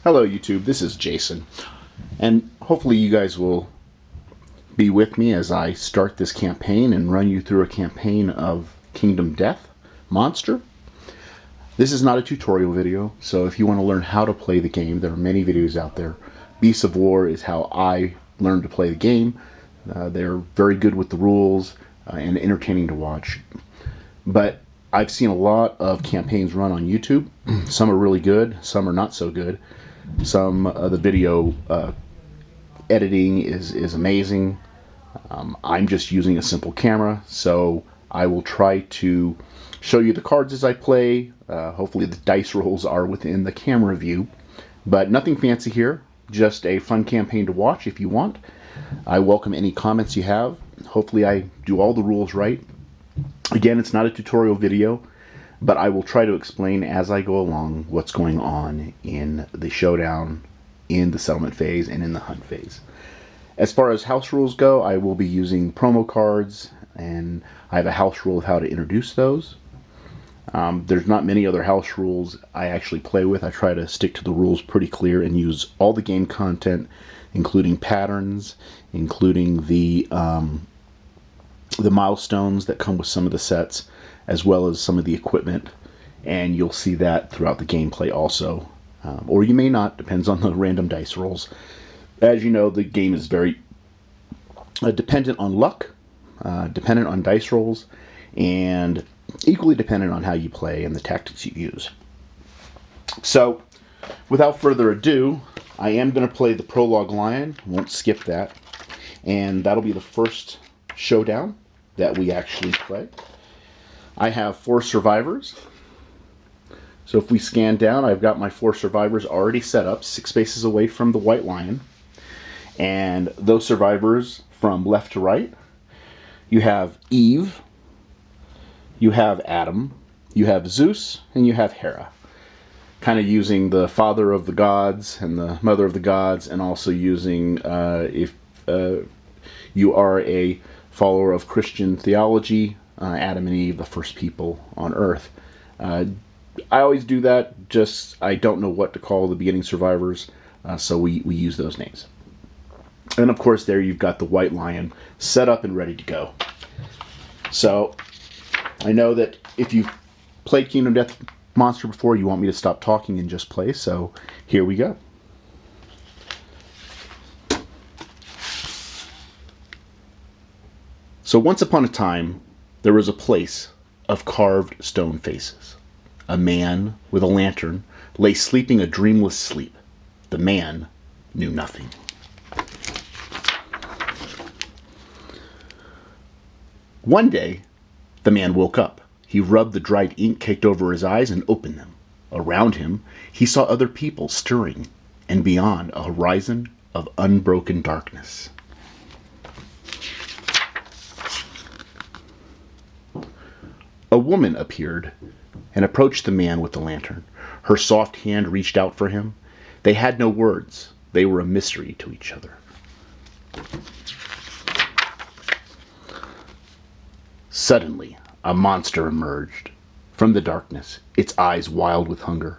Hello YouTube, this is Jason, and hopefully you guys will be with me as I start this campaign and run you through a campaign of Kingdom Death Monster. This is not a tutorial video, so if you want to learn how to play the game, there are many videos out there. Beasts of War is how I learned to play the game. They're very good with the rules and entertaining to watch. But I've seen a lot of campaigns run on YouTube. Some are really good, some are not so good. Some of the video editing is amazing. I'm just using a simple camera, so I will try to show you the cards as I play. Hopefully the dice rolls are within the camera view, but nothing fancy here, just a fun campaign to watch if you want. I welcome any comments you have. Hopefully I do all the rules right. Again, it's not a tutorial video, but I will try to explain as I go along what's going on in the showdown, in the settlement phase, and in the hunt phase. As far as house rules go, I will be using promo cards, and I have a house rule of how to introduce those. There's not many other house rules I actually play with. I try to stick to the rules pretty clear and use all the game content, including patterns, including the milestones that come with some of the sets, as well as some of the equipment, and you'll see that throughout the gameplay also. Or you may not, depends on the random dice rolls. As you know, the game is very dependent on luck, dependent on dice rolls, and equally dependent on how you play and the tactics you use. So, without further ado, I am going to play the Prolouge Lion, won't skip that, and that'll be the first showdown that we actually play. I have 4 survivors. So if we scan down, I've got my 4 survivors already set up, 6 spaces away from the white lion. And those survivors from left to right, you have Eve, you have Adam, you have Zeus, and you have Hera. Kind of using the father of the gods and the mother of the gods, and also using, if you are a follower of Christian theology, Adam and Eve, the first people on Earth. I always do that, just I don't know what to call the beginning survivors, so we use those names. And of course there you've got the white lion set up and ready to go. So I know that if you've played Kingdom Death Monster before, you want me to stop talking and just play, so here we go. So once upon a time, there was a place of carved stone faces. A man with a lantern lay sleeping a dreamless sleep. The man knew nothing. One day, the man woke up. He rubbed the dried ink caked over his eyes and opened them. Around him, he saw other people stirring, and beyond, a horizon of unbroken darkness. A woman appeared and approached the man with the lantern. Her soft hand reached out for him. They had no words. They were a mystery to each other. Suddenly, a monster emerged from the darkness, its eyes wild with hunger.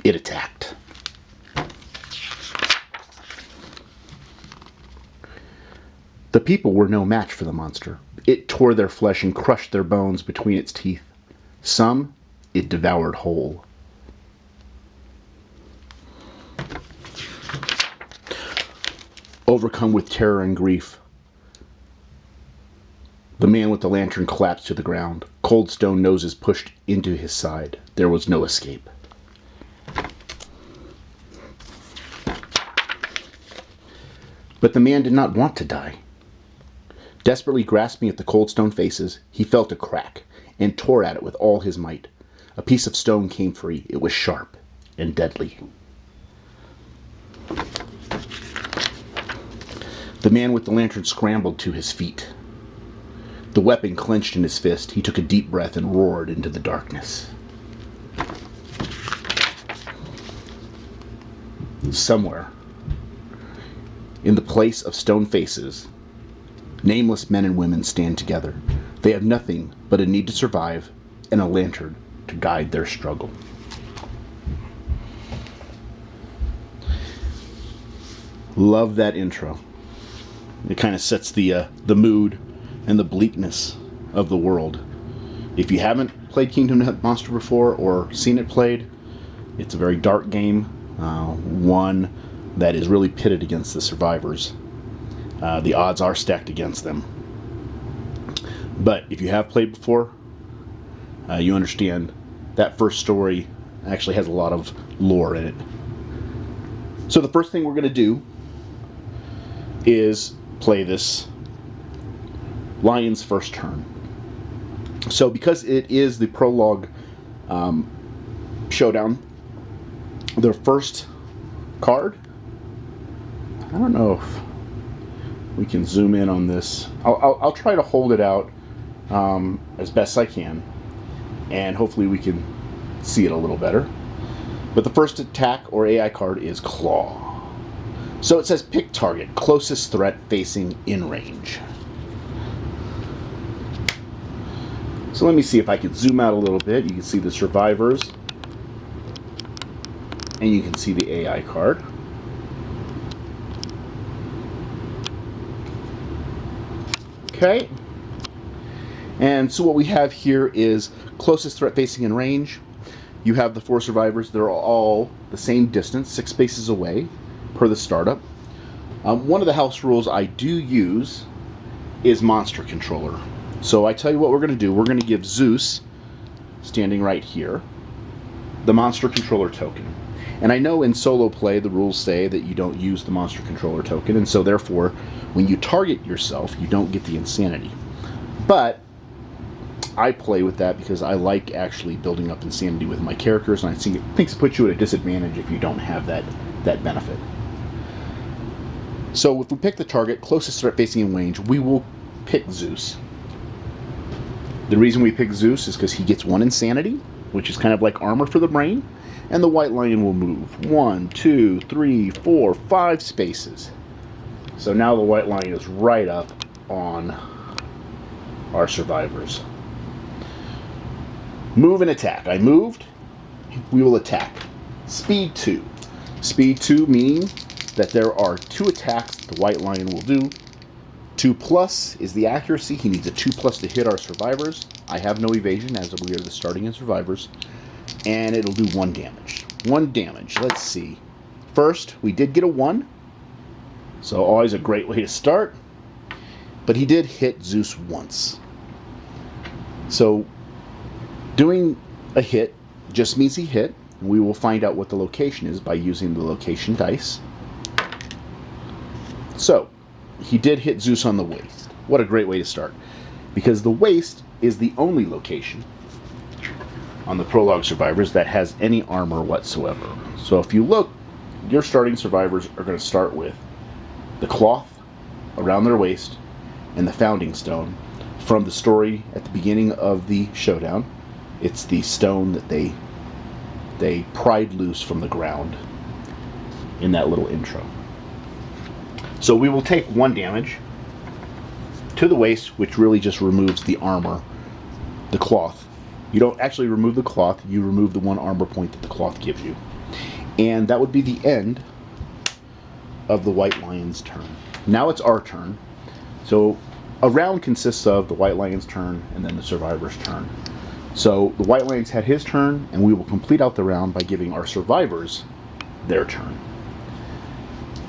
It attacked. The people were no match for the monster. It tore their flesh and crushed their bones between its teeth. Some it devoured whole. Overcome with terror and grief, the man with the lantern collapsed to the ground. Cold stone noses pushed into his side. There was no escape. But the man did not want to die. Desperately grasping at the cold stone faces, he felt a crack and tore at it with all his might. A piece of stone came free. It was sharp and deadly. The man with the lantern scrambled to his feet. The weapon clenched in his fist. He took a deep breath and roared into the darkness. Somewhere, in the place of stone faces, nameless men and women stand together. They have nothing but a need to survive and a lantern to guide their struggle. Love that intro. It kind of sets the mood and the bleakness of the world. If you haven't played Kingdom Monster before or seen it played, it's a very dark game, one that is really pitted against the survivors. The odds are stacked against them. But if you have played before, you understand that first story actually has a lot of lore in it. So the first thing we're going to do is play this Lion's first turn. So because it is the prologue showdown, their first card, I don't know if we can zoom in on this. I'll try to hold it out as best I can, and hopefully we can see it a little better. But the first attack or AI card is Claw. So it says pick target, closest threat facing in range. So let me see if I can zoom out a little bit. You can see the survivors, and you can see the AI card. Okay. And so what we have here is closest threat facing in range. You have the 4 survivors. They're all the same distance, 6 spaces away per the startup. One of the house rules I do use is monster controller. So I tell you what we're going to do. We're going to give Zeus, standing right here, the monster controller token. And I know in solo play the rules say that you don't use the monster controller token, and so therefore when you target yourself you don't get the insanity. But I play with that because I like actually building up insanity with my characters, and I think it puts you at a disadvantage if you don't have that benefit. So if we pick the target, closest threat facing in range, we will pick Zeus. The reason we pick Zeus is because he gets 1 insanity, which is kind of like armor for the brain, and the white lion will move 1, 2, 3, 4, 5 spaces. So now the white lion is right up on our survivors. Move and attack. I moved. We will attack. Speed 2. Speed 2 meaning that there are 2 attacks the white lion will do. 2+ is the accuracy. He needs a 2+ to hit our survivors. I have no evasion as we are the starting in survivors. And it'll do 1 damage. 1 damage. Let's see. First, we did get a 1. So always a great way to start. But he did hit Zeus once. So doing a hit just means he hit. We will find out what the location is by using the location dice. So he did hit Zeus on the waist. What a great way to start. Because the waist is the only location on the prologue survivors that has any armor whatsoever. So if you look, your starting survivors are going to start with the cloth around their waist and the founding stone. From the story at the beginning of the showdown, it's the stone that they pried loose from the ground in that little intro. So we will take 1 damage to the waist, which really just removes the armor, the cloth. You don't actually remove the cloth, you remove the 1 armor point that the cloth gives you. And that would be the end of the white lion's turn. Now it's our turn. So a round consists of the white lion's turn and then the survivor's turn. So the white lion's had his turn, and we will complete out the round by giving our survivors their turn.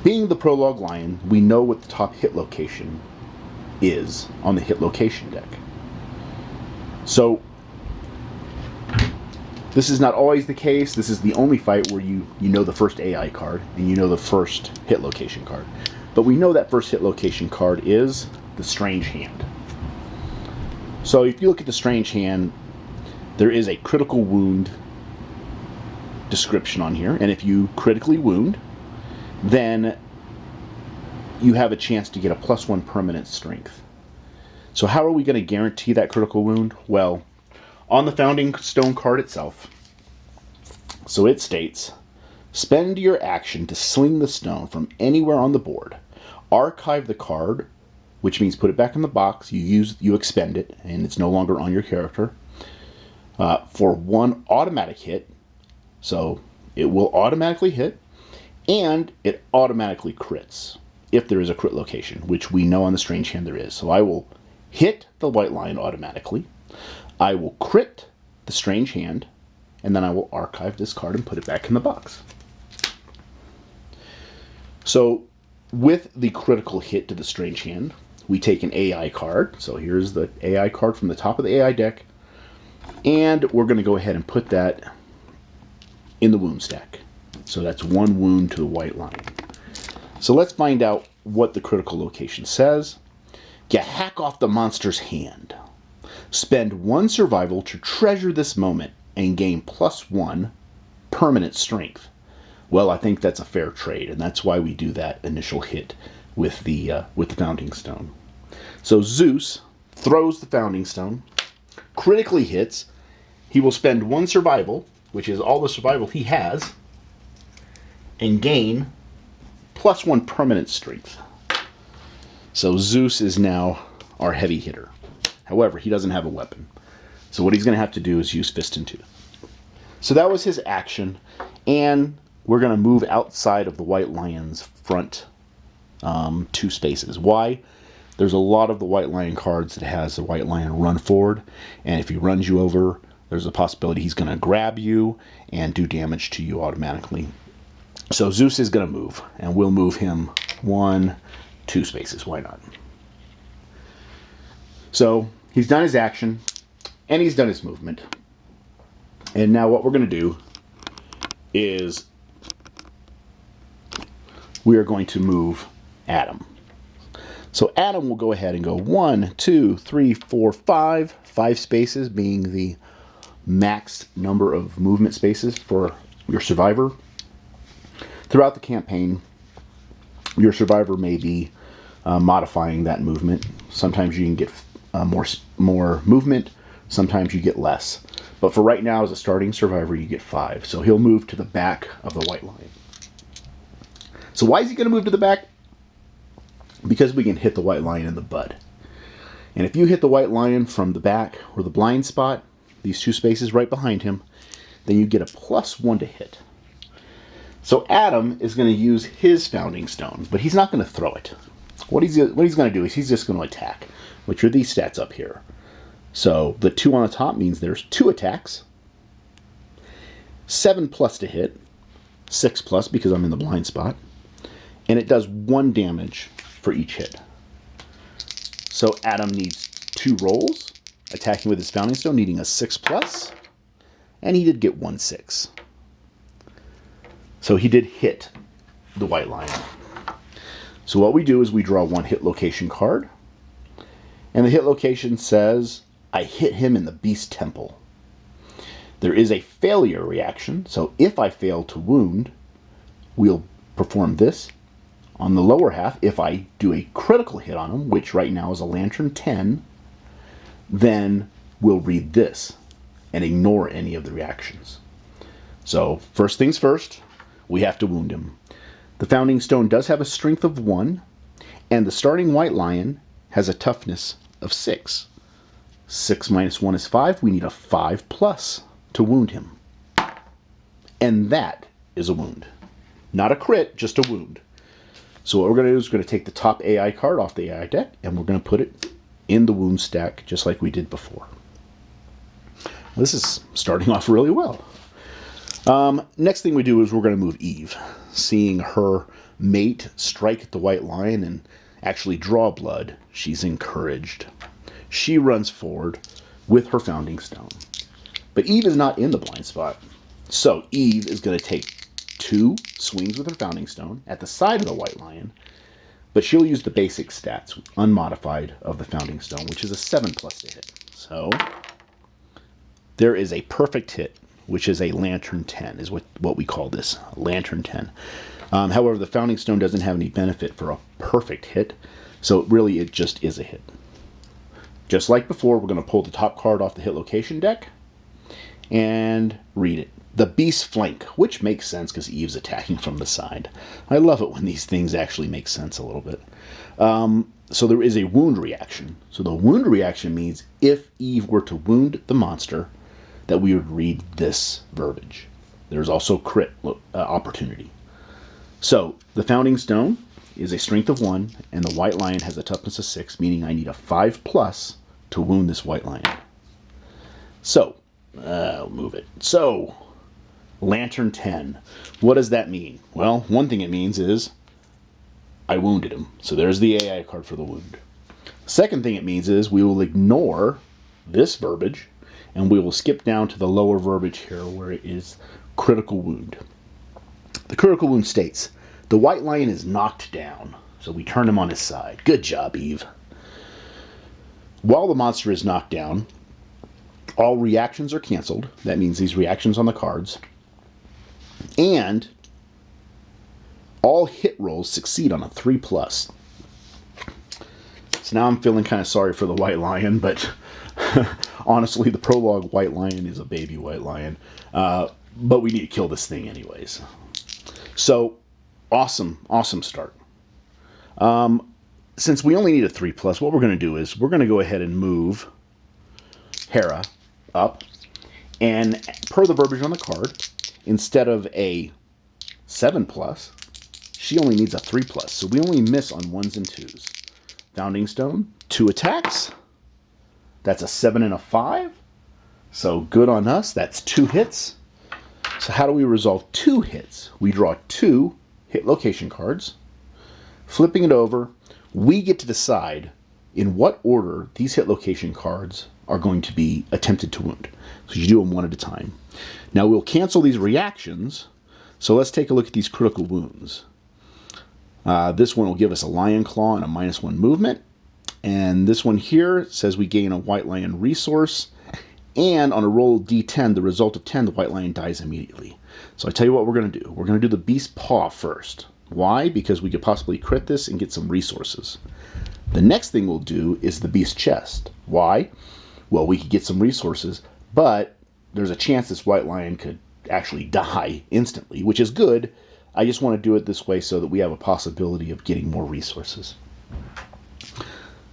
Being the prologue lion, we know what the top hit location is on the hit location deck. So this is not always the case. This is the only fight where you know the first AI card and you know the first hit location card. But we know that first hit location card is the Strange Hand. So if you look at the Strange Hand, there is a critical wound description on here, and if you critically wound, then you have a chance to get a +1 permanent strength. So how are we going to guarantee that critical wound? Well, on the founding stone card itself, so it states, spend your action to sling the stone from anywhere on the board. Archive the card, which means put it back in the box. You expend it, and it's no longer on your character. For 1 automatic hit, so it will automatically hit, And it automatically crits if there is a crit location, which we know on the strange hand there is. So I will hit the white lion automatically. I will crit the strange hand, and then I will archive this card and put it back in the box. So with the critical hit to the strange hand, we take an AI card. So here's the AI card from the top of the AI deck. And we're going to go ahead and put that in the wound stack. So that's one wound to the white lion. So let's find out what the critical location says. You hack off the monster's hand. Spend 1 survival to treasure this moment and gain +1 permanent strength. Well, I think that's a fair trade, and that's why we do that initial hit with the founding stone. So Zeus throws the founding stone, critically hits. He will spend 1 survival, which is all the survival he has, and gain +1 permanent strength. So Zeus is now our heavy hitter. However, he doesn't have a weapon. So what he's going to have to do is use Fist and Tooth. So that was his action, and we're going to move outside of the white lion's front 2 spaces. Why? There's a lot of the white lion cards that has the white lion run forward, and if he runs you over, there's a possibility he's going to grab you and do damage to you automatically. So Zeus is going to move, and we'll move him 1, 2 spaces. Why not? So he's done his action, and he's done his movement. And now what we're going to do is we are going to move Adam. So Adam will go ahead and go 1, 2, 3, 4, 5. 5 spaces being the max number of movement spaces for your survivor. Throughout the campaign, your survivor may be modifying that movement. Sometimes you can get more movement, sometimes you get less. But for right now, as a starting survivor, you get 5. So he'll move to the back of the white lion. So why is he going to move to the back? Because we can hit the white lion in the bud. And if you hit the white lion from the back or the blind spot, these 2 spaces right behind him, then you get a +1 to hit. So Adam is going to use his founding stone, but he's not going to throw it. What he's going to do is he's just going to attack, which are these stats up here. So the 2 on the top means there's 2 attacks, 7+ to hit, 6+ because I'm in the blind spot, and it does 1 damage for each hit. So Adam needs 2 rolls, attacking with his founding stone, needing a 6+, and he did get 1 6. So he did hit the white lion. So what we do is we draw 1 hit location card, and the hit location says, I hit him in the beast temple. There is a failure reaction, so if I fail to wound, we'll perform this. On the lower half, if I do a critical hit on him, which right now is a Lantern 10, then we'll read this and ignore any of the reactions. So first things first, we have to wound him. The founding stone does have a strength of 1, and the starting white lion has a toughness of 6. 6 minus 1 is 5. We need a 5+ to wound him. And that is a wound. Not a crit, just a wound. So what we're going to do is we're going to take the top AI card off the AI deck, and we're going to put it in the wound stack, just like we did before. This is starting off really well. Next thing we do is we're going to move Eve. Seeing her mate strike at the white lion and actually draw blood, she's encouraged. She runs forward with her founding stone. But Eve is not in the blind spot. So Eve is going to take 2 swings with her founding stone at the side of the white lion, but she'll use the basic stats, unmodified, of the founding stone, which is a 7+ to hit. So there is a perfect hit, which is a Lantern 10, is what we call this, Lantern 10. However, the founding stone doesn't have any benefit for a perfect hit, so really it just is a hit. Just like before, we're going to pull the top card off the hit location deck and read it. The beast flank, which makes sense because Eve's attacking from the side. I love it when these things actually make sense a little bit. So there is a wound reaction. So the wound reaction means if Eve were to wound the monster, that we would read this verbiage. There's also crit opportunity. So the founding stone is a strength of 1, and the white lion has a toughness of 6, meaning I need a 5+ to wound this white lion. So, I'll move it. So, Lantern 10. What does that mean? Well, one thing it means is I wounded him. So there's the AI card for the wound. Second thing it means is we will ignore this verbiage, and we will skip down to the lower verbiage here where it is critical wound. The critical wound states, the white lion is knocked down, so we turn him on his side. Good job, Eve. While the monster is knocked down, all reactions are canceled. That means these reactions on the cards. And all hit rolls succeed on a 3+. So now I'm feeling kind of sorry for the white lion, but honestly, the Prolouge white lion is a baby white lion. But we need to kill this thing anyways. So, awesome start. Since we only need a 3+, what we're going to do is we're going to go ahead and move Hera up. And per the verbiage on the card, instead of a 7+, she only needs a 3+. So we only miss on 1s and 2s. Founding Stone, 2 attacks. That's a 7 and a 5. So good on us. That's 2 hits. So how do we resolve 2 hits? We draw 2 hit location cards. Flipping it over, we get to decide in what order these hit location cards are going to be attempted to wound. So you do them one at a time. Now we'll cancel these reactions. So let's take a look at these critical wounds. This one will give us a lion claw and a -1 movement. And this one here says we gain a white lion resource. And on a roll of D10, the result of 10, the white lion dies immediately. So I tell you what we're going to do. We're going to do the beast paw first. Why? Because we could possibly crit this and get some resources. The next thing we'll do is the beast chest. Why? Well, we could get some resources, but there's a chance this white lion could actually die instantly, which is good. I just want to do it this way so that we have a possibility of getting more resources.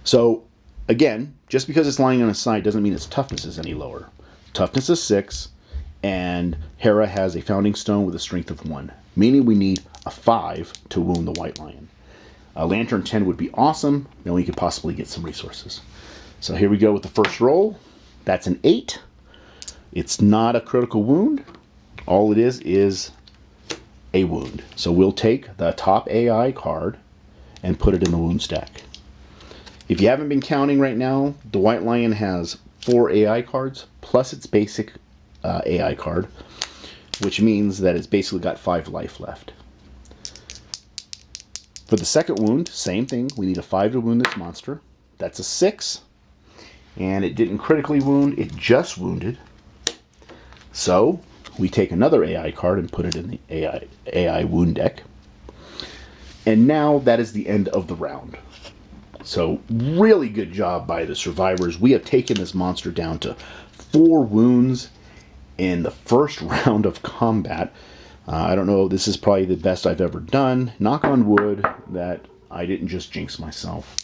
So, again, just because it's lying on its side doesn't mean its toughness is any lower. Toughness is 6, and Hera has a founding stone with a strength of 1, meaning we need a 5 to wound the white lion. A Lantern 10 would be awesome, then we could possibly get some resources. So here we go with the first roll. That's an 8. It's not a critical wound. All it is a wound. So we'll take the top AI card and put it in the wound stack. If you haven't been counting right now, the white lion has 4 AI cards plus its basic AI card, which means that it's basically got 5 life left. For the second wound, same thing. We need a 5 to wound this monster. That's a 6. And it didn't critically wound, it just wounded. So we take another AI card and put it in the AI wound deck. And now that is the end of the round. So really good job by the survivors. We have taken this monster down to 4 wounds in the first round of combat. I don't know, this is probably the best I've ever done. Knock on wood that I didn't just jinx myself.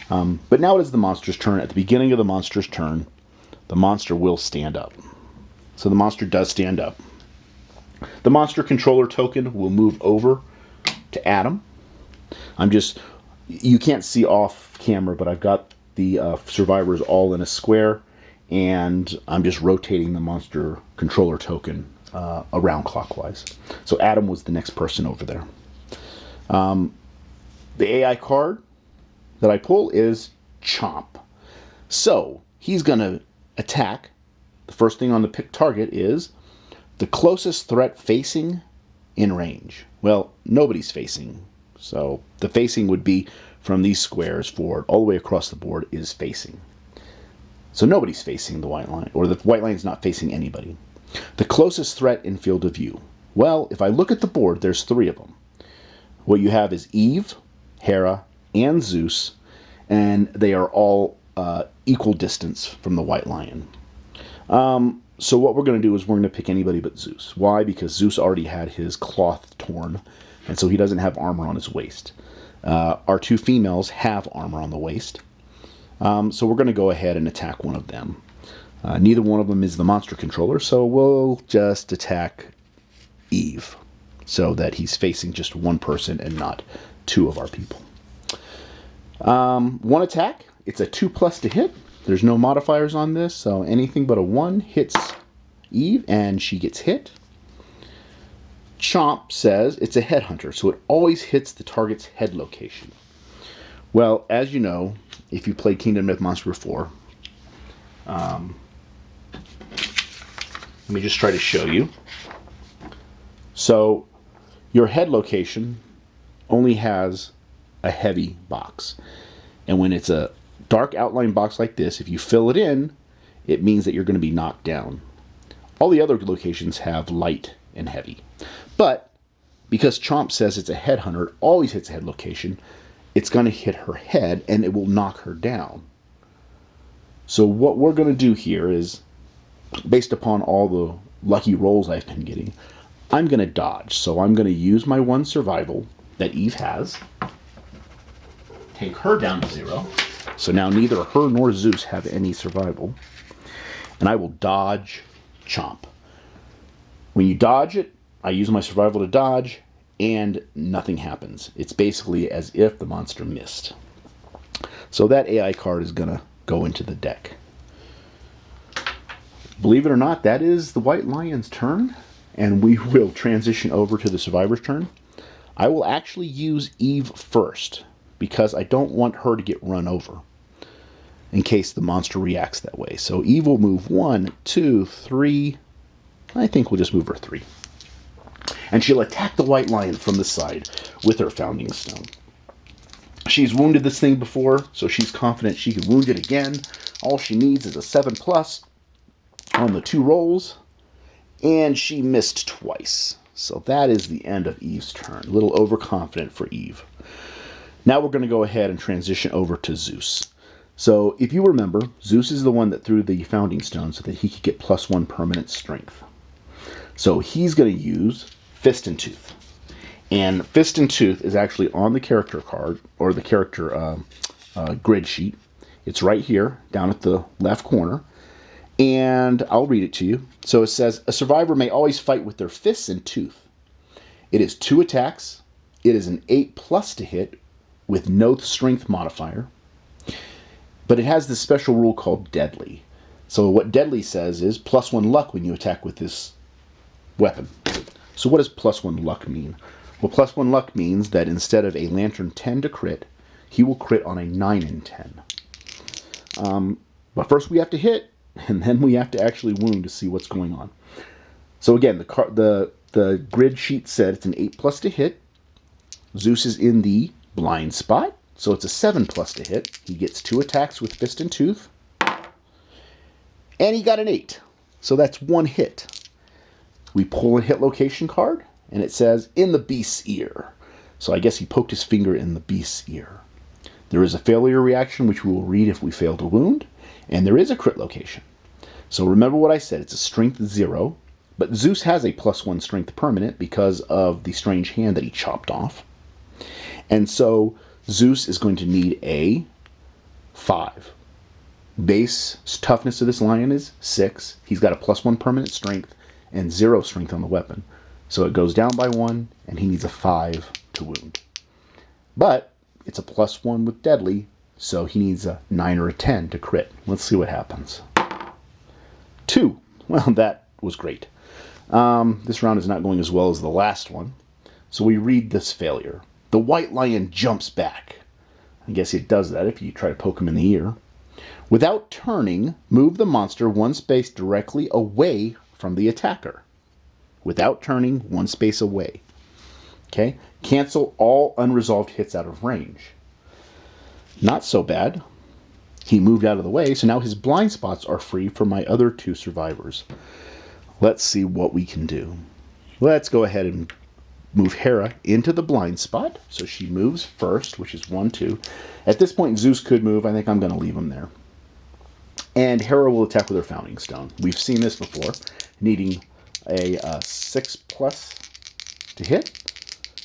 But now it is the monster's turn. At the beginning of the monster's turn, the monster will stand up. So the monster does stand up. The monster controller token will move over to Adam. You can't see off camera, but I've got the survivors all in a square, and I'm just rotating the monster controller token around clockwise. So Adam was the next person over there. The AI card that I pull is Chomp. So he's going to attack. The first thing on the pick target is the closest threat facing in range. Well, nobody's facing. So the facing would be from these squares forward all the way across the board is facing. So nobody's facing the white line, or the white line's not facing anybody. The closest threat in field of view. Well, if I look at the board, there's 3 of them. What you have is Eve, Hera, and Zeus, and they are all equal distance from the white lion. So what we're going to do is we're going to pick anybody but Zeus. Why? Because Zeus already had his cloth torn, and so he doesn't have armor on his waist. Our 2 females have armor on the waist. So we're going to go ahead and attack one of them. Neither one of them is the monster controller, so we'll just attack Eve. so that he's facing just one person and not two of our people. One attack. It's a 2+ to hit. There's no modifiers on this, so anything but a 1 hits Eve, and she gets hit. Chomp says it's a headhunter, so it always hits the target's head location. Well, as you know, if you played Kingdom Myth Monster before, let me just try to show you. So your head location only has a heavy box. And when it's a dark outline box like this, if you fill it in, it means that you're going to be knocked down. All the other locations have light and heavy. But because Chomp says it's a headhunter, it always hits a head location, it's going to hit her head and it will knock her down. So what we're going to do here is, based upon all the lucky rolls I've been getting, I'm going to dodge. So I'm going to use my 1 survival that Eve has, take her down to 0. So now neither her nor Zeus have any survival. And I will dodge Chomp. When you dodge it, I use my survival to dodge, and nothing happens. It's basically as if the monster missed. So that AI card is going to go into the deck. Believe it or not, that is the White Lion's turn, and we will transition over to the Survivor's turn. I will actually use Eve first, because I don't want her to get run over in case the monster reacts that way. So Eve will move 1, 2, 3. I think we'll just move her 3. And she'll attack the White Lion from the side with her Founding Stone. She's wounded this thing before, so she's confident she can wound it again. All she needs is a 7+ on the 2 rolls, and she missed twice. So that is the end of Eve's turn. A little overconfident for Eve. Now we're going to go ahead and transition over to Zeus. So if you remember, Zeus is the one that threw the Founding Stone so that he could get +1 permanent strength. So he's going to use Fist and Tooth. And Fist and Tooth is actually on the character card, or the character grid sheet. It's right here, down at the left corner. And I'll read it to you. So it says, a survivor may always fight with their fists and tooth. It is 2 attacks. It is an 8+ to hit with no strength modifier. But it has this special rule called deadly. So what deadly says is +1 luck when you attack with this weapon. So what does +1 luck mean? Well, +1 luck means that instead of a Lantern 10 to crit, he will crit on a 9 and 10. But first we have to hit, and then we have to actually wound to see what's going on. So again, the grid sheet said it's an 8+ to hit. Zeus is in the blind spot, so it's a 7+ to hit. He gets 2 attacks with Fist and Tooth. And he got an 8. So that's 1 hit. We pull a hit location card, and it says, in the beast's ear. So I guess he poked his finger in the beast's ear. There is a failure reaction, which we will read if we fail to wound, and there is a crit location. So remember what I said, it's a strength 0, but Zeus has a +1 strength permanent because of the strange hand that he chopped off. And so Zeus is going to need a 5. Base toughness of this lion is 6. He's got a +1 permanent strength and 0 strength on the weapon. So it goes down by 1, and he needs a 5 to wound. But it's a +1 with deadly, so he needs a 9 or a 10 to crit. Let's see what happens. 2. Well, that was great. This round is not going as well as the last one. So we read this failure. The White Lion jumps back. I guess it does that if you try to poke him in the ear. Without turning, move the monster 1 space directly away from the attacker. Without turning, 1 space away. Okay? Cancel all unresolved hits out of range. Not so bad. He moved out of the way, so now his blind spots are free for my other 2 survivors. Let's see what we can do. Let's go ahead and move Hera into the blind spot. So she moves first, which is 1, 2. At this point, Zeus could move. I think I'm going to leave him there. And Hera will attack with her Founding Stone. We've seen this before, needing a 6+ to hit,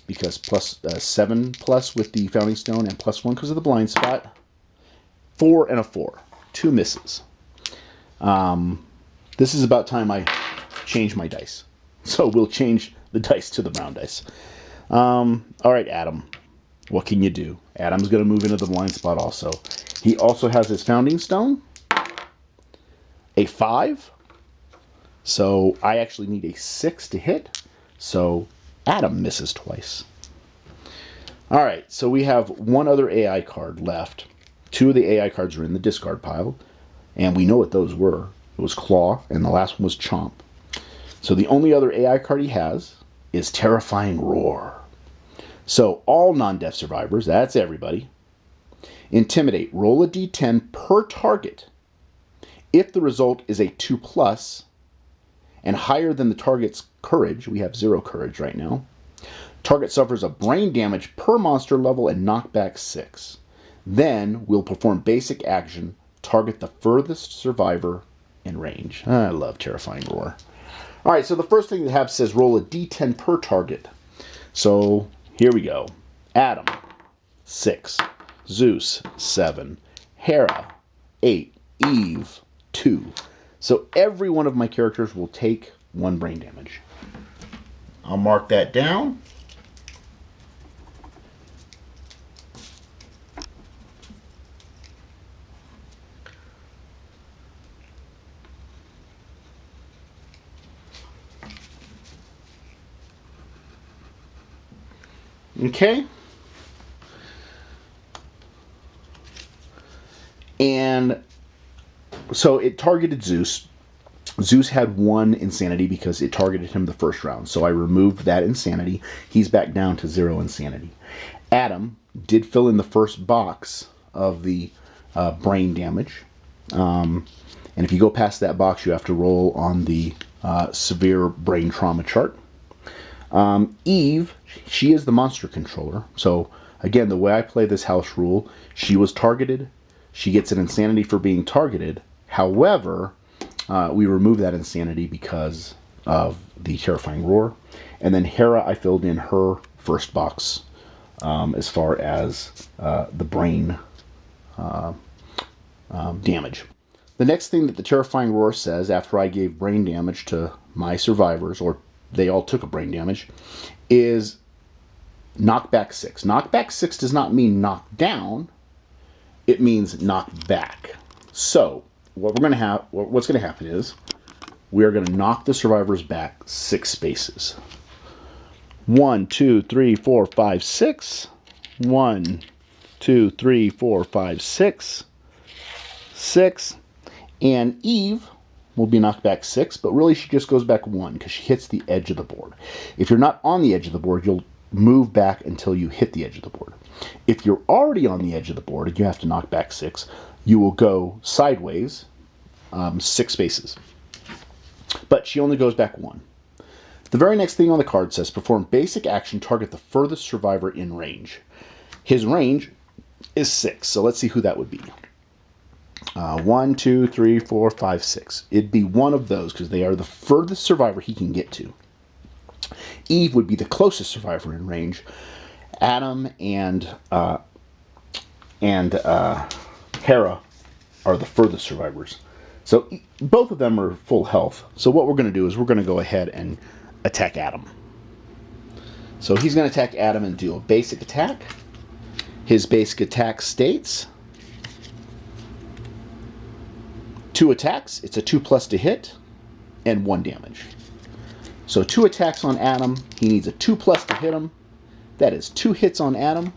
because +7+ with the Founding Stone and +1 because of the blind spot. 4 and a 4. 2 misses. This is about time I change my dice. So we'll change the dice to the brown dice. All right, Adam. What can you do? Adam's going to move into the blind spot also. He also has his founding stone. A 5. So I actually need a 6 to hit. So Adam misses twice. All right, so we have one other AI card left. 2 of the AI cards are in the discard pile. And we know what those were. It was Claw, and the last one was Chomp. So the only other AI card he has is Terrifying Roar. So all non-death survivors, that's everybody, Intimidate. Roll a d10 per target. If the result is a 2+ and higher than the target's courage, we have 0 courage right now, target suffers a brain damage per monster level and knockback 6. Then we'll perform basic action, target the furthest survivor in range. I love Terrifying Roar. All right, so the first thing the HAB says, roll a d10 per target. So here we go. Adam, 6. Zeus, 7. Hera, 8. Eve, 2. So every one of my characters will take 1 brain damage. I'll mark that down. Okay. And so it targeted Zeus. Zeus had 1 insanity because it targeted him the first round. So I removed that insanity. He's back down to 0 insanity. Adam did fill in the first box of the brain damage. And if you go past that box, you have to roll on the severe brain trauma chart. Eve, she is the monster controller. So again, the way I play this house rule, she was targeted. She gets an insanity for being targeted. However, we remove that insanity because of the Terrifying Roar. And then Hera, I filled in her first box as far as the brain damage. The next thing that the Terrifying Roar says after I gave brain damage to my survivors, or they all took a brain damage, is knockback 6. Knockback 6 does not mean knock down. It means knock back. So what's going to happen is we are going to knock the survivors back 6 spaces. 1, 2, 3, 4, 5, 6. 1, 2, 3, 4, 5, 6. 6. And Eve will be knocked back 6, but really she just goes back 1 because she hits the edge of the board. If you're not on the edge of the board, you'll move back until you hit the edge of the board. If you're already on the edge of the board and you have to knock back 6, you will go sideways 6 spaces. But she only goes back 1. The very next thing on the card says, perform basic action, target the furthest survivor in range. His range is 6, so let's see who that would be. 1, 2, 3, 4, 5, 6. It'd be one of those because they are the furthest survivor he can get to. Eve would be the closest survivor in range. Adam and Hera are the furthest survivors. So both of them are full health. So what we're going to do is we're going to go ahead and attack Adam. So he's going to attack Adam and do a basic attack. His basic attack states 2 attacks. It's a 2+ to hit and 1 damage. So 2 attacks on Adam. He needs a 2+ to hit him. That is 2 hits on Adam.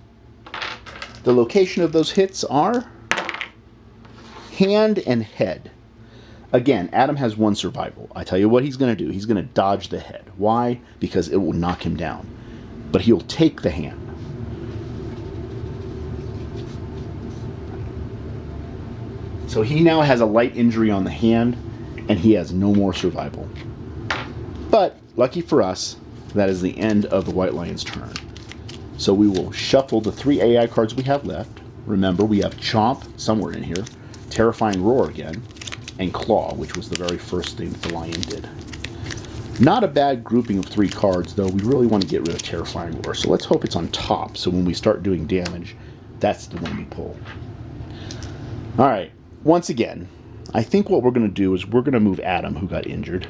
The location of those hits are hand and head. Again, Adam has 1 survival. I tell you what he's going to do. He's going to dodge the head. Why? Because it will knock him down. But he'll take the hand. So he now has a light injury on the hand, and he has no more survival. But, lucky for us, that is the end of the White Lion's turn. So we will shuffle the 3 AI cards we have left. Remember, we have Chomp somewhere in here, Terrifying Roar again, and Claw, which was the very first thing that the lion did. Not a bad grouping of 3 cards, though. We really want to get rid of Terrifying Roar, so let's hope it's on top, so when we start doing damage, that's the one we pull. Alright, once again, I think what we're going to do is we're going to move Adam, who got injured,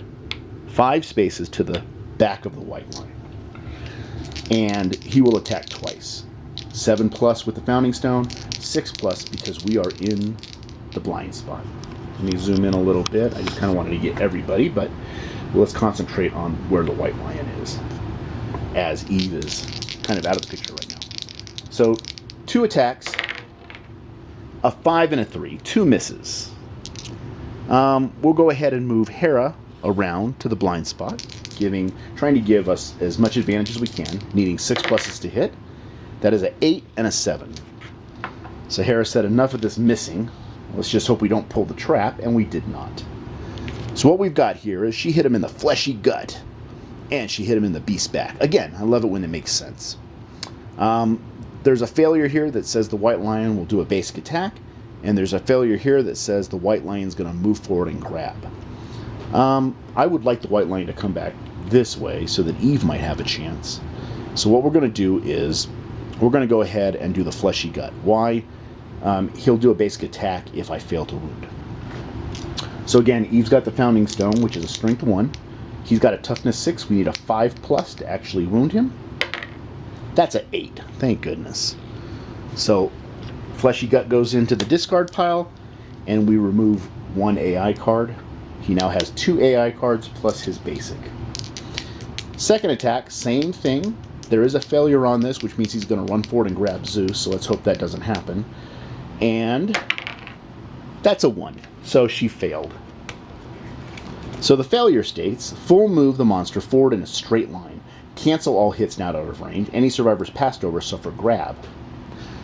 5 spaces to the back of the White Lion. and he will attack twice. 7+ with the Founding Stone, 6+ because we are in the blind spot. Let me zoom in a little bit. I just kind of wanted to get everybody, but let's concentrate on where the White Lion is, as Eve is kind of out of the picture right now. So 2 attacks, a 5 and a 3, 2 misses. We'll go ahead and move Hera around to the blind spot, trying to give us as much advantage as we can, needing 6 pluses to hit. That is an 8 and a 7. So Hera said, enough of this missing. Let's just hope we don't pull the trap, and we did not. So what we've got here is she hit him in the fleshy gut, and she hit him in the beast back. Again, I love it when it makes sense. There's a failure here that says the White Lion will do a basic attack, and there's a failure here that says the White Lion's going to move forward and grab. I would like the White Lion to come back this way so that Eve might have a chance. So what we're going to do is we're going to go ahead and do the fleshy gut. Why? He'll do a basic attack if I fail to wound. So again, Eve's got the Founding Stone, which is a strength 1. He's got a toughness 6. We need a 5+ to actually wound him. That's an 8. Thank goodness. So fleshy gut goes into the discard pile, and we remove 1 AI card. He now has 2 AI cards plus his basic. Second attack, same thing. There is a failure on this, which means he's going to run forward and grab Zeus, so let's hope that doesn't happen. And that's a 1, so she failed. So the failure states, full move the monster forward in a straight line. Cancel all hits not out of range. Any survivors passed over suffer grab.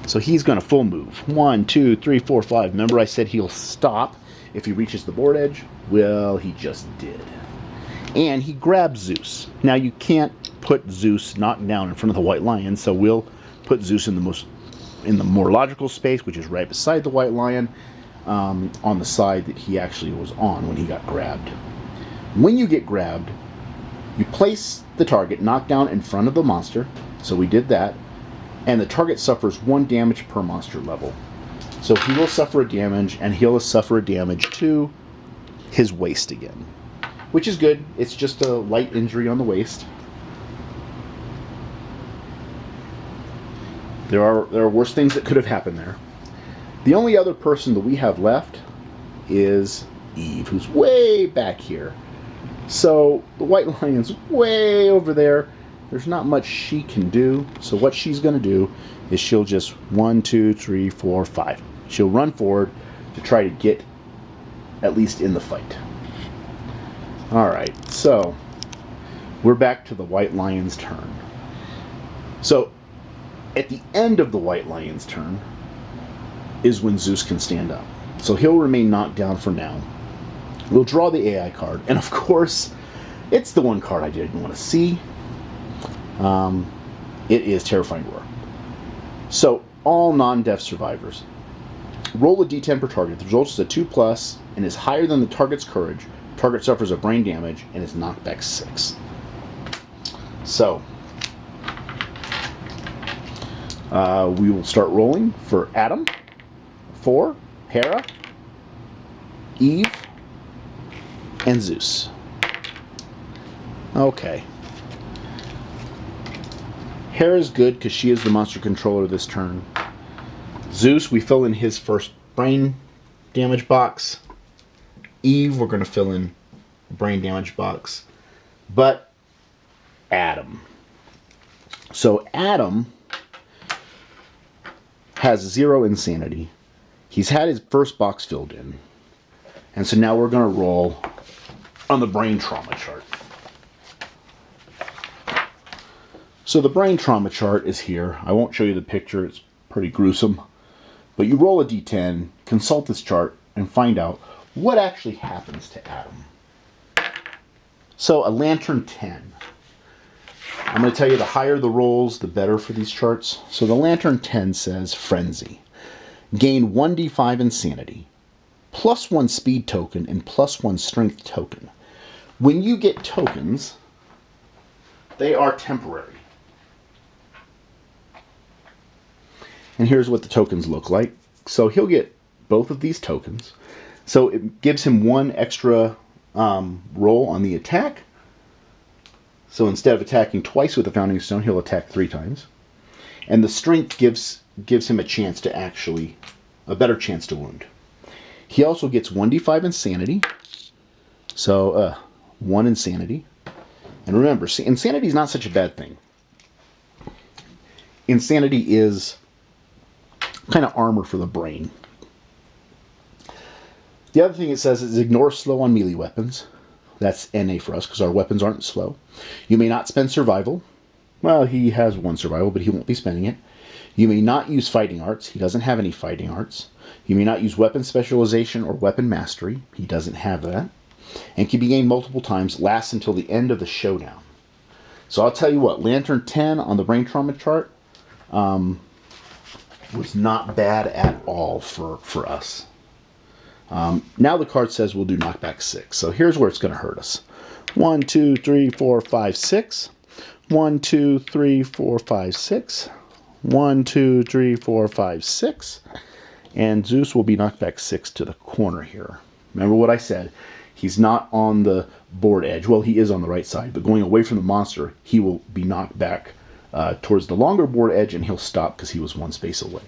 So he's going to full move. 1, 2, 3, 4, 5. Remember I said he'll stop if he reaches the board edge? Well, he just did. And he grabs Zeus. Now you can't put Zeus knocked down in front of the White Lion, so we'll put Zeus in the more logical space, which is right beside the White Lion, on the side that he actually was on when he got grabbed. When you get grabbed, you place the target knocked down in front of the monster, so we did that, and the target suffers 1 damage per monster level. So he will suffer a damage, and he'll suffer a damage to his waist again, which is good. It's just a light injury on the waist. There are worse things that could have happened there. The only other person that we have left is Eve, who's way back here. So the White Lion's way over there. There's not much she can do. So what she's going to do is she'll just 1, 2, 3, 4, 5. She'll run forward to try to get at least in the fight. Alright, so we're back to the White Lion's turn. So at the end of the White Lion's turn is when Zeus can stand up. So he'll remain knocked down for now. We'll draw the AI card, and of course, it's the one card I didn't want to see. It is Terrifying Roar. So, all non-death survivors. Roll a d10 per target. The result is a 2+ and is higher than the target's courage. Target suffers a brain damage and is knocked back 6. So, we will start rolling for Adam, 4, Hera, Eve, and Zeus. Okay. Hera's good because she is the monster controller this turn. Zeus, we fill in his first brain damage box. Eve, we're going to fill in brain damage box. But Adam. So Adam has 0 insanity. He's had his first box filled in. And so now we're going to roll on the brain trauma chart. So the brain trauma chart is here. I won't show you the picture. It's pretty gruesome. But you roll a d10, consult this chart, and find out what actually happens to Adam. So a lantern 10. I'm going to tell you the higher the rolls, the better for these charts. So the lantern 10 says Frenzy. Gain 1d5 insanity, +1 speed token, and +1 strength token. When you get tokens, they are temporary. And here's what the tokens look like. So he'll get both of these tokens. So it gives him 1 extra roll on the attack. So instead of attacking twice with the Founding Stone, he'll attack 3 times. And the strength gives him a chance to a better chance to wound. He also gets 1d5 insanity. So 1 insanity. And remember, insanity is not such a bad thing. Insanity is kind of armor for the brain. The other thing it says is ignore slow on melee weapons. That's NA for us because our weapons aren't slow. You may not spend survival. Well, he has 1 survival, but he won't be spending it. You may not use fighting arts. He doesn't have any fighting arts. You may not use weapon specialization or weapon mastery. He doesn't have that. And can be gained multiple times, lasts until the end of the showdown. So I'll tell you what, Lantern 10 on the brain trauma chart was not bad at all for us. Now the card says we'll do knockback 6. So here's where it's going to hurt us. 1, 2, 3, 4, 5, 6. 1, 2, 3, 4, 5, 6. 1, 2, 3, 4, 5, 6. And Zeus will be knocked back 6 to the corner here. Remember what I said. He's not on the board edge. Well, he is on the right side, but going away from the monster, he will be knocked back towards the longer board edge, and he'll stop because he was 1 space away.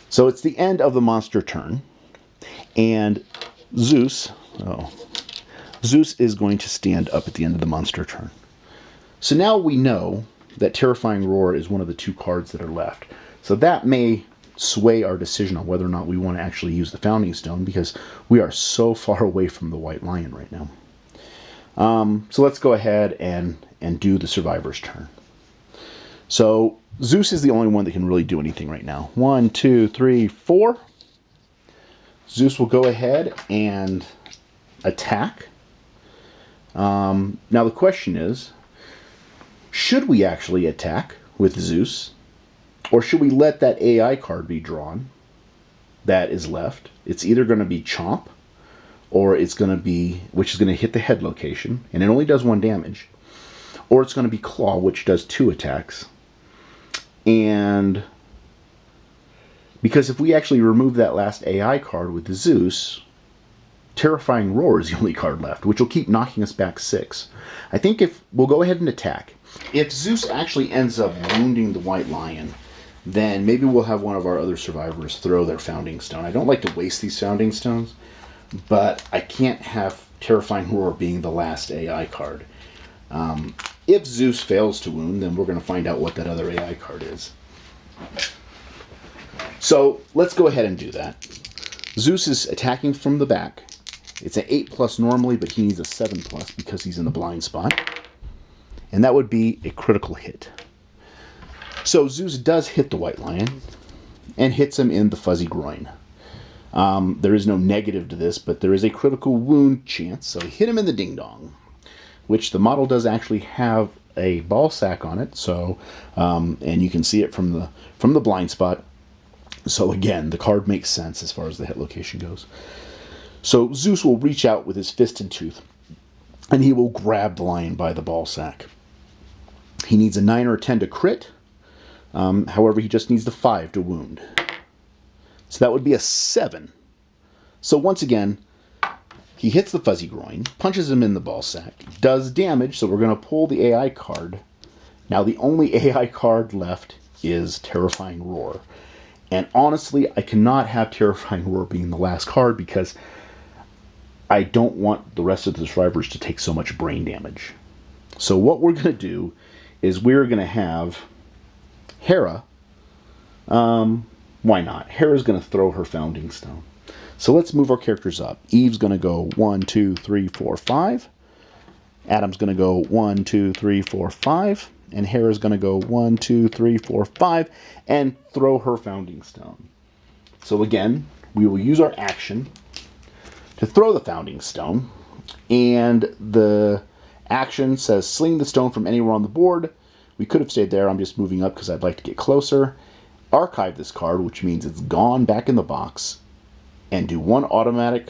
So it's the end of the monster turn. And Zeus is going to stand up at the end of the monster turn. So now we know that Terrifying Roar is one of the 2 cards that are left. So that may sway our decision on whether or not we want to actually use the Founding Stone because we are so far away from the White Lion right now. So let's go ahead and do the Survivor's turn. So Zeus is the only one that can really do anything right now. 1, 2, 3, 4. Zeus will go ahead and attack. Now the question is, should we actually attack with Zeus? Or should we let that AI card be drawn that is left? It's either going to be Chomp, or it's going to be, which is going to hit the head location, and it only does 1 damage. Or it's going to be Claw, which does 2 attacks. And because if we actually remove that last AI card with Zeus, Terrifying Roar is the only card left, which will keep knocking us back 6. I think if we'll go ahead and attack. If Zeus actually ends up wounding the White Lion, then maybe we'll have one of our other survivors throw their Founding Stone. I don't like to waste these Founding Stones, but I can't have Terrifying Roar being the last AI card. If Zeus fails to wound, then we're going to find out what that other AI card is. So let's go ahead and do that. Zeus is attacking from the back. It's an 8+ normally, but he needs a 7+ because he's in the blind spot. And that would be a critical hit. So Zeus does hit the White Lion and hits him in the fuzzy groin. There is no negative to this, but there is a critical wound chance. So he hit him in the ding-dong, which the model does actually have a ball sack on it. So, and you can see it from the blind spot. So again, the card makes sense as far as the hit location goes. So Zeus will reach out with his fist and tooth, and he will grab the lion by the ball sack. He needs a 9 or a 10 to crit. However, he just needs the 5 to wound. So that would be a 7. So once again, he hits the fuzzy groin, punches him in the ball sack, does damage, so we're going to pull the AI card. Now the only AI card left is Terrifying Roar. And honestly, I cannot have Terrifying Roar being the last card because I don't want the rest of the survivors to take so much brain damage. So what we're going to do is we're going to have Hera. Why not? Hera's going to throw her Founding Stone. So let's move our characters up. Eve's going to go 1, 2, 3, 4, 5. Adam's going to go 1, 2, 3, 4, 5. And Hera's going to go 1, 2, 3, 4, 5 and throw her Founding Stone. So again, we will use our action to throw the Founding Stone. And the action says sling the stone from anywhere on the board. We could have stayed there. I'm just moving up because I'd like to get closer. Archive this card, which means it's gone back in the box. And do 1 automatic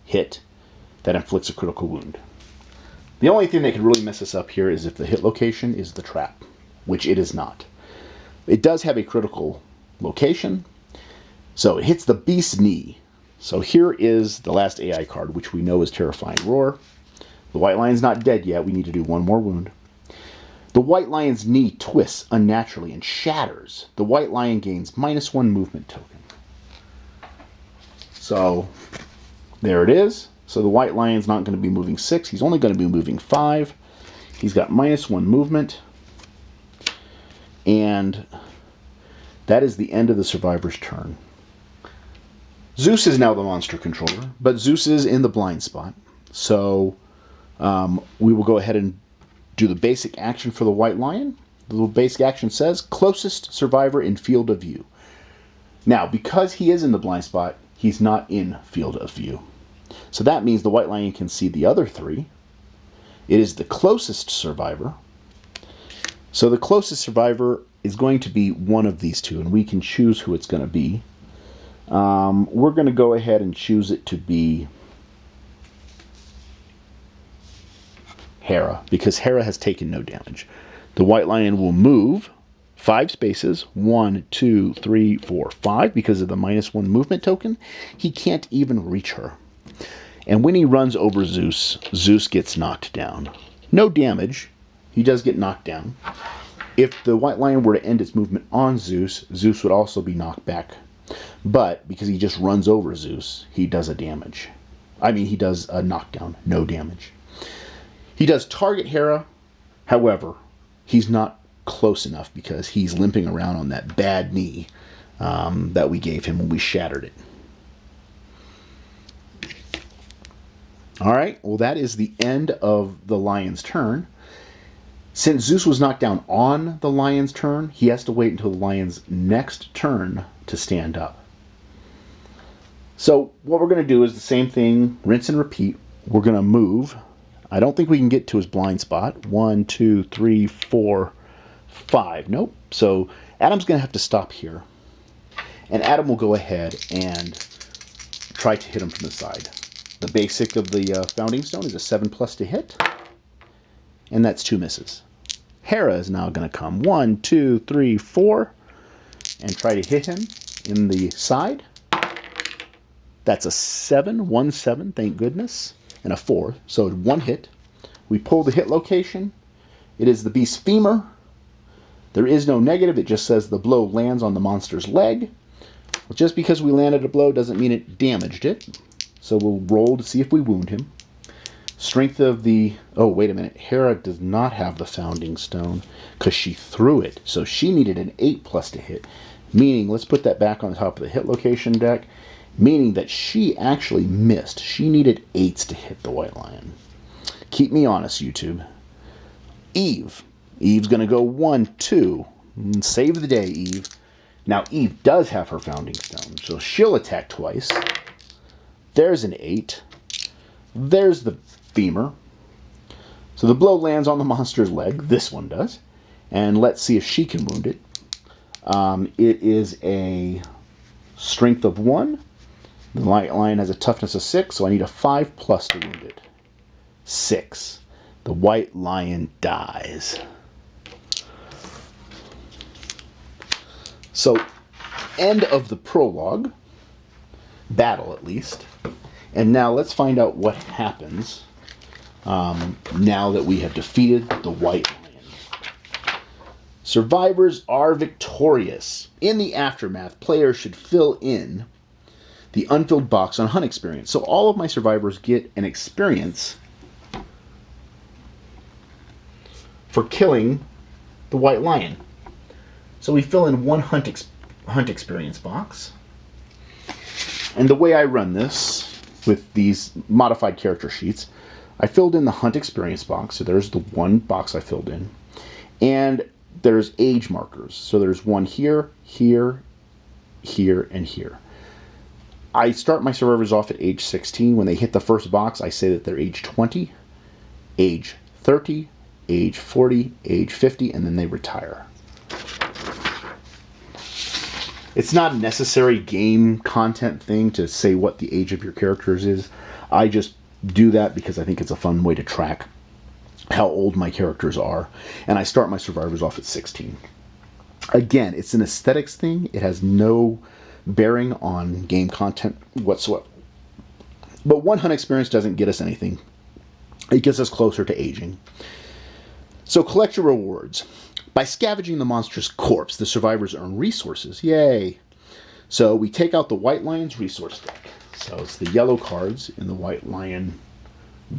hit that inflicts a critical wound. The only thing that could really mess us up here is if the hit location is the trap, which it is not. It does have a critical location, so it hits the beast's knee. So here is the last AI card, which we know is Terrifying Roar. The white lion's not dead yet. We need to do one more wound. The white lion's knee twists unnaturally and shatters. The white lion gains -1 movement token. So there it is. So the white lion's not going to be moving 6. He's only going to be moving 5. He's got -1 movement. And that is the end of the survivor's turn. Zeus is now the monster controller, but Zeus is in the blind spot. So we will go ahead and do the basic action for the white lion. The little basic action says, closest survivor in field of view. Now, because he is in the blind spot, he's not in field of view. So that means the white lion can see the other 3. It is the closest survivor. So the closest survivor is going to be one of these two, and we can choose who it's going to be. We're going to go ahead and choose it to be Hera, because Hera has taken no damage. The white lion will move 5 spaces, 1, 2, 3, 4, 5, because of the -1 movement token. He can't even reach her. And when he runs over Zeus, Zeus gets knocked down. No damage. He does get knocked down. If the white lion were to end its movement on Zeus, Zeus would also be knocked back. But because he just runs over Zeus, he does a damage. He does a knockdown, no damage. He does target Hera. However, he's not close enough because he's limping around on that bad knee that we gave him when we shattered it. All right, well, that is the end of the lion's turn. Since Zeus was knocked down on the lion's turn, he has to wait until the lion's next turn to stand up. So what we're going to do is the same thing, rinse and repeat. We're going to move. I don't think we can get to his blind spot. 1, 2, 3, 4, 5. Nope. So Adam's going to have to stop here. And Adam will go ahead and try to hit him from the side. The basic of the founding stone is a 7+ to hit. And that's 2 misses. Hera is now going to come 1, 2, 3, 4 and try to hit him in the side. That's a 7, 1, 7, thank goodness, and a 4. So 1 hit. We pull the hit location. It is the beast's femur. There is no negative. It just says the blow lands on the monster's leg. Well, just because we landed a blow doesn't mean it damaged it. So we'll roll to see if we wound him. Strength of the... Oh, wait a minute. Hera does not have the founding stone because she threw it. So she needed an 8+ to hit. Meaning, let's put that back on the top of the hit location deck. Meaning that she actually missed. She needed 8s to hit the white lion. Keep me honest, YouTube. Eve. Eve's going to go 1, 2. Save the day, Eve. Now, Eve does have her founding stone. So she'll attack twice. There's an 8. There's the femur. So the blow lands on the monster's leg. This one does. And let's see if she can wound it. It is a strength of 1. The white lion has a toughness of 6, so I need a 5+ to wound it. 6. The white lion dies. So, end of the prologue. Battle, at least. And now let's find out what happens now that we have defeated the white lion. Survivors are victorious. In the aftermath, players should fill in the unfilled box on hunt experience. So all of my survivors get an experience for killing the white lion. So we fill in one hunt experience box. And the way I run this with these modified character sheets, I filled in the hunt experience box. So there's the one box I filled in. And there's age markers. So there's one here, here, here, and here. I start my survivors off at age 16. When they hit the first box, I say that they're age 20, age 30, age 40, age 50, and then they retire. It's not a necessary game content thing to say what the age of your characters is. I just do that because I think it's a fun way to track how old my characters are. And I start my survivors off at 16. Again, it's an aesthetics thing. It has no bearing on game content whatsoever. But one hunt experience doesn't get us anything. It gets us closer to aging. So collect your rewards. By scavenging the monstrous corpse, the survivors earn resources. Yay! So we take out the White Lion's resource deck. So it's the yellow cards in the White Lion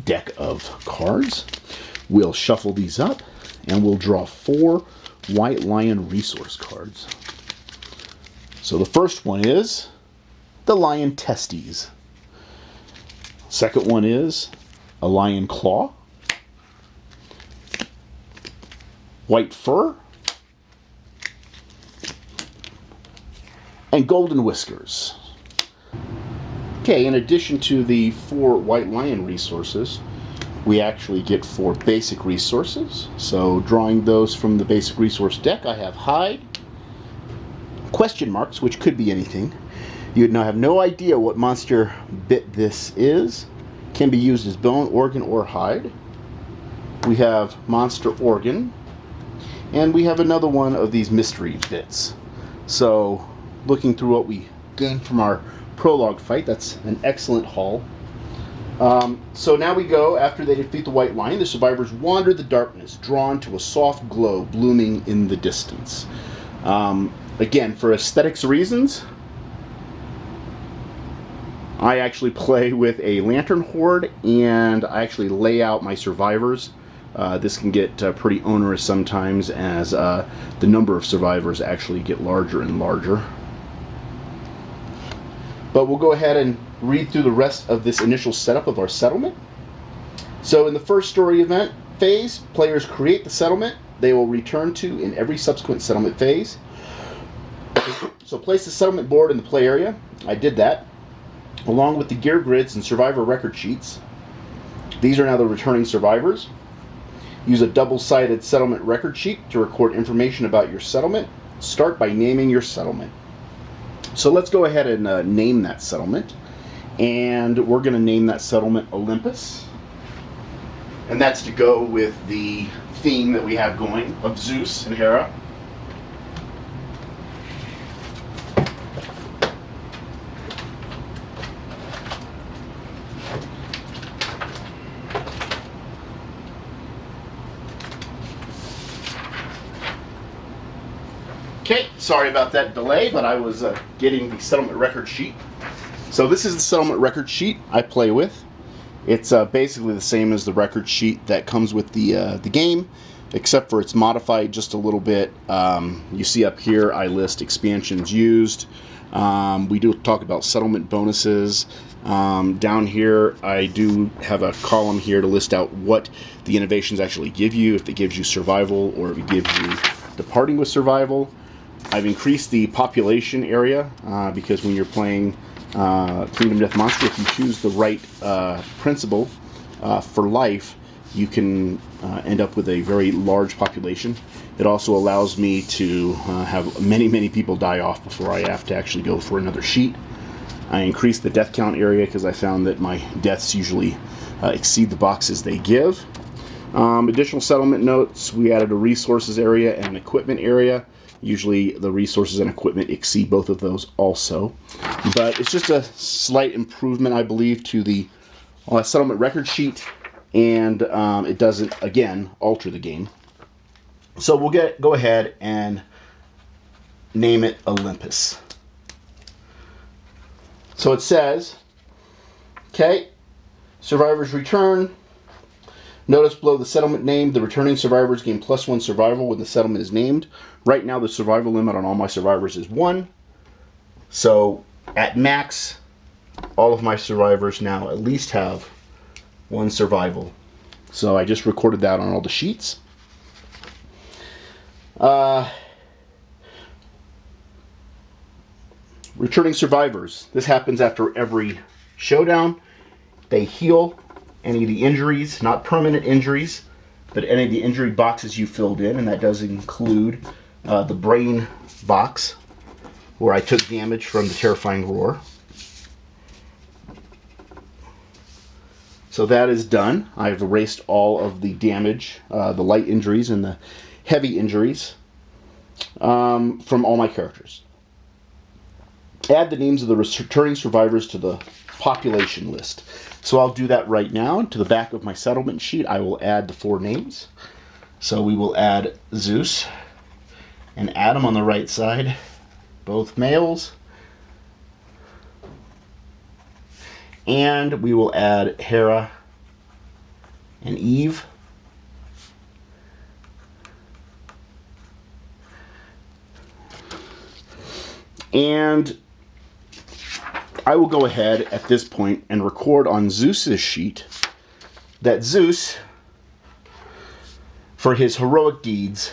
deck of cards. We'll shuffle these up, and we'll draw 4 White Lion resource cards. So the first one is the Lion Testes. Second one is a Lion Claw, White Fur, and Golden Whiskers. Okay, in addition to the 4 White Lion resources, we actually get 4 basic resources. So drawing those from the basic resource deck, I have Hide, question marks, which could be anything. You'd now have no idea what monster bit this is. Can be used as bone, organ, or hide. We have monster organ, and we have another one of these mystery bits. So looking through what we gained from our prologue fight, that's an excellent haul. So now we go, after they defeat the White Lion, the survivors wander the darkness, drawn to a soft glow blooming in the distance. Again, for aesthetics reasons, I actually play with a lantern horde, and I actually lay out my survivors. This can get pretty onerous sometimes as the number of survivors actually get larger and larger. But we'll go ahead and read through the rest of this initial setup of our settlement. So in the first story event phase, players create the settlement they will return to in every subsequent settlement phase. So place the settlement board in the play area. I did that, along with the gear grids and survivor record sheets. These are now the returning survivors. Use a double-sided settlement record sheet to record information about your settlement. Start by naming your settlement. So let's go ahead and name that settlement. And we're going to name that settlement Olympus. And that's to go with the theme that we have going of Zeus and Hera. Okay, sorry about that delay, but I was getting the settlement record sheet. So this is the settlement record sheet I play with. It's basically the same as the record sheet that comes with the game, except for it's modified just a little bit. You see up here I list expansions used. We do talk about settlement bonuses. Down here I do have a column here to list out what the innovations actually give you, if it gives you survival or if it gives you departing with survival. I've increased the population area because when you're playing Kingdom Death Monster, if you choose the right principle for life, you can end up with a very large population. It also allows me to have many people die off before I have to actually go for another sheet. I increased the death count area because I found that my deaths usually exceed the boxes they give. Additional settlement notes, we added a resources area and an equipment area. Usually the resources and equipment exceed both of those also. But it's just a slight improvement, I believe, to the settlement record sheet, and it doesn't, again, alter the game. So we'll go ahead and name it Olympus. So it says, okay, survivors return. Notice below the settlement name, the returning survivors gain +1 survival when the settlement is named. Right now the survival limit on all my survivors is 1. So at max, all of my survivors now at least have 1 survival. So I just recorded that on all the sheets. Returning survivors. This happens after every showdown. They heal any of the injuries, not permanent injuries, but any of the injury boxes you filled in, and that does include the brain box, where I took damage from the terrifying roar. So that is done. I've erased all of the damage, the light injuries and the heavy injuries from all my characters. add the names of the returning survivors to the population list. So I'll do that right now. To the back of my settlement sheet, I will add the 4 names. So we will add Zeus and Adam on the right side, both males. And we will add Hera and Eve. And I will go ahead at this point and record on Zeus's sheet that Zeus, for his heroic deeds,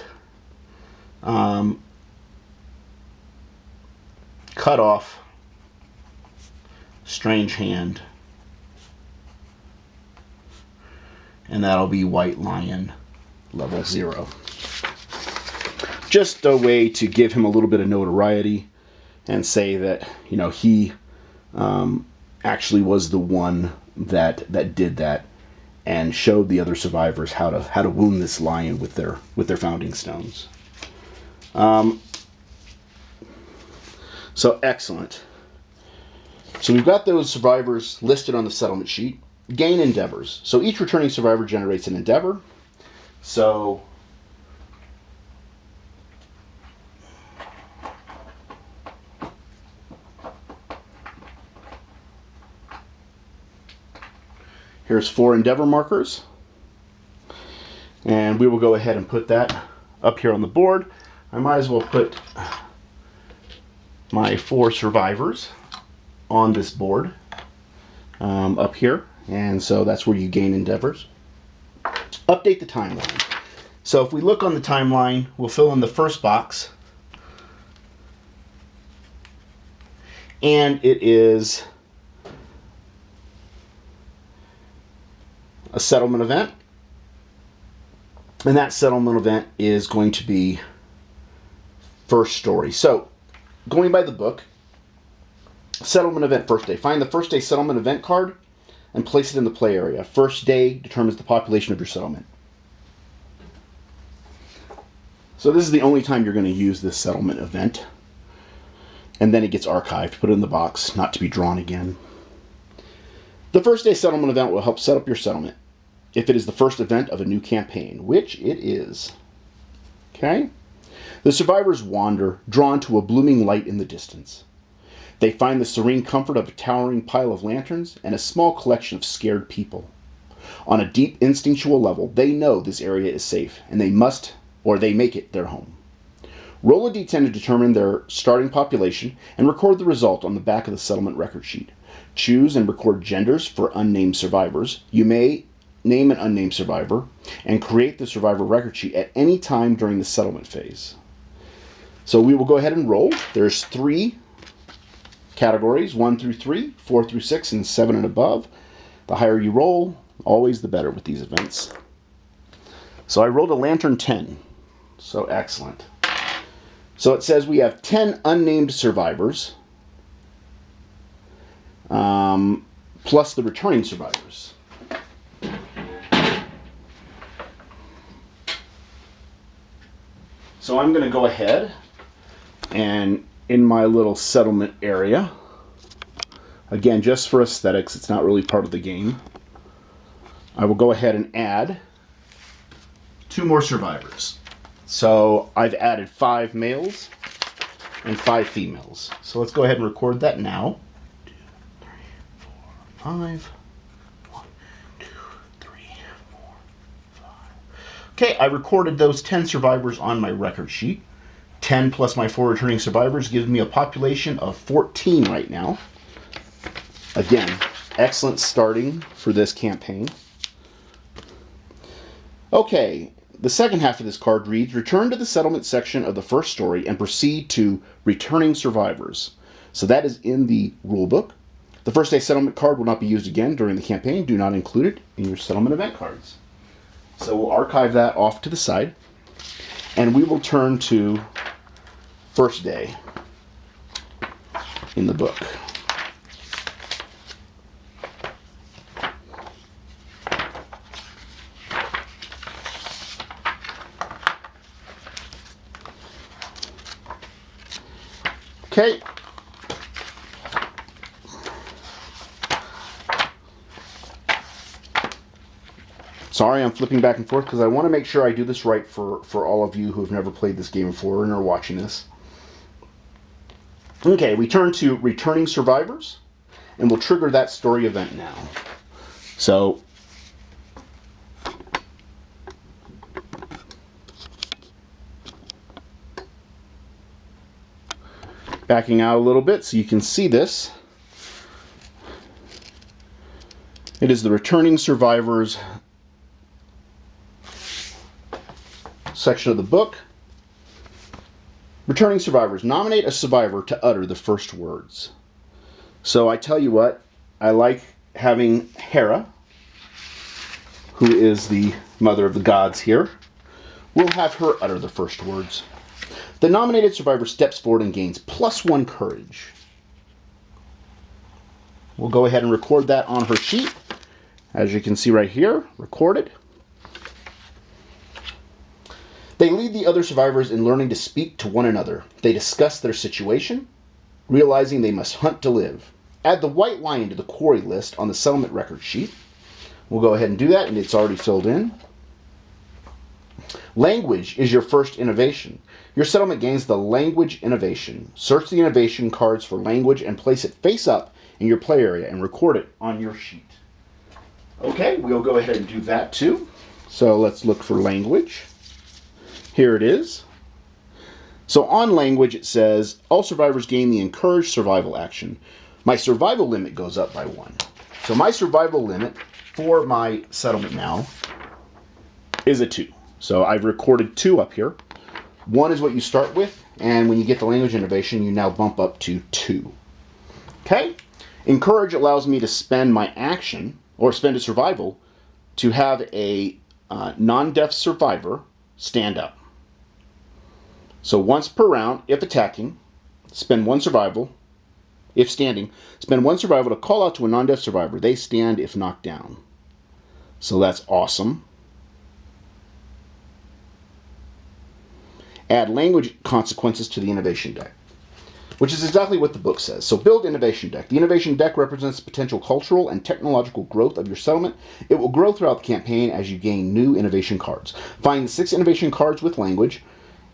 cut off Strange Hand, and that'll be White Lion level 0. Just a way to give him a little bit of notoriety and say that, you know, he actually was the one that did that and showed the other survivors how to wound this lion with their founding stones. So excellent. So we've got those survivors listed on the settlement sheet. Gain endeavors. So each returning survivor generates an endeavor. So here's 4 endeavor markers. And we will go ahead and put that up here on the board. I might as well put my 4 survivors on this board up here. And so that's where you gain endeavors. Update the timeline. So if we look on the timeline, we'll fill in the first box. And it is a settlement event. And that settlement event is going to be first story. So going by the book, settlement event first day. Find the first day settlement event card and place it in the play area. First day determines the population of your settlement. So this is the only time you're going to use this settlement event. And then it gets archived, put it in the box, not to be drawn again. The first day settlement event will help set up your settlement if it is the first event of a new campaign, which it is. Okay? The survivors wander, drawn to a blooming light in the distance. They find the serene comfort of a towering pile of lanterns and a small collection of scared people. On a deep instinctual level, they know this area is safe, and they must, or they make it their home. Roll a d10 to determine their starting population and record the result on the back of the settlement record sheet. Choose and record genders for unnamed survivors. You may name an unnamed survivor and create the survivor record sheet at any time during the settlement phase. So we will go ahead and roll. There's 3 categories, 1 through 3, 4 through 6, and 7 and above. The higher you roll, always the better with these events. So I rolled a lantern 10. So excellent. So it says we have 10 unnamed survivors, plus the returning survivors. So I'm going to go ahead and in my little settlement area, again, just for aesthetics, it's not really part of the game, I will go ahead and add 2 more survivors. So I've added 5 males and 5 females. So let's go ahead and record that now. 2, 3, 4, 5. 1, 2, 3, 4, 5. Okay, I recorded those 10 survivors on my record sheet. 10 plus my 4 returning survivors gives me a population of 14 right now. Again, excellent starting for this campaign. Okay, the second half of this card reads, return to the settlement section of the first story and proceed to returning survivors. So that is in the rulebook. The first day settlement card will not be used again during the campaign. Do not include it in your settlement event cards. So we'll archive that off to the side. And we will turn to first day in the book. Okay, Sorry, I'm flipping back and forth because I want to make sure I do this right for all of you who have never played this game before and are watching this. Okay, we turn to Returning Survivors, and we'll trigger that story event now. So, backing out a little bit so you can see this. It is the Returning Survivors section of the book. Returning Survivors. Nominate a survivor to utter the first words. So I tell you what, I like having Hera, who is the mother of the gods here. We'll have her utter the first words. The nominated survivor steps forward and gains +1 courage. We'll go ahead and record that on her sheet. As you can see right here, recorded. They lead the other survivors in learning to speak to one another. They discuss their situation, realizing they must hunt to live. Add the white lion to the quarry list on the settlement record sheet. We'll go ahead and do that, and it's already filled in. Language is your first innovation. Your settlement gains the language innovation. Search the innovation cards for language and place it face up in your play area and record it on your sheet. Okay, we'll go ahead and do that too. So let's look for language. Here it is. So on language it says, all survivors gain the encouraged survival action. My survival limit goes up by 1. So my survival limit for my settlement now is a 2. So I've recorded 2 up here. 1 is what you start with, and when you get the language innovation, you now bump up to 2. Okay? Encourage allows me to spend my action, or spend a survival, to have a non-deaf survivor stand up. So once per round, if attacking, spend 1 survival. If standing, spend 1 survival to call out to a non-deaf survivor. They stand if knocked down. So that's awesome. Add language consequences to the innovation deck, which is exactly what the book says. So build innovation deck. The innovation deck represents potential cultural and technological growth of your settlement. It will grow throughout the campaign as you gain new innovation cards. Find the 6 innovation cards with language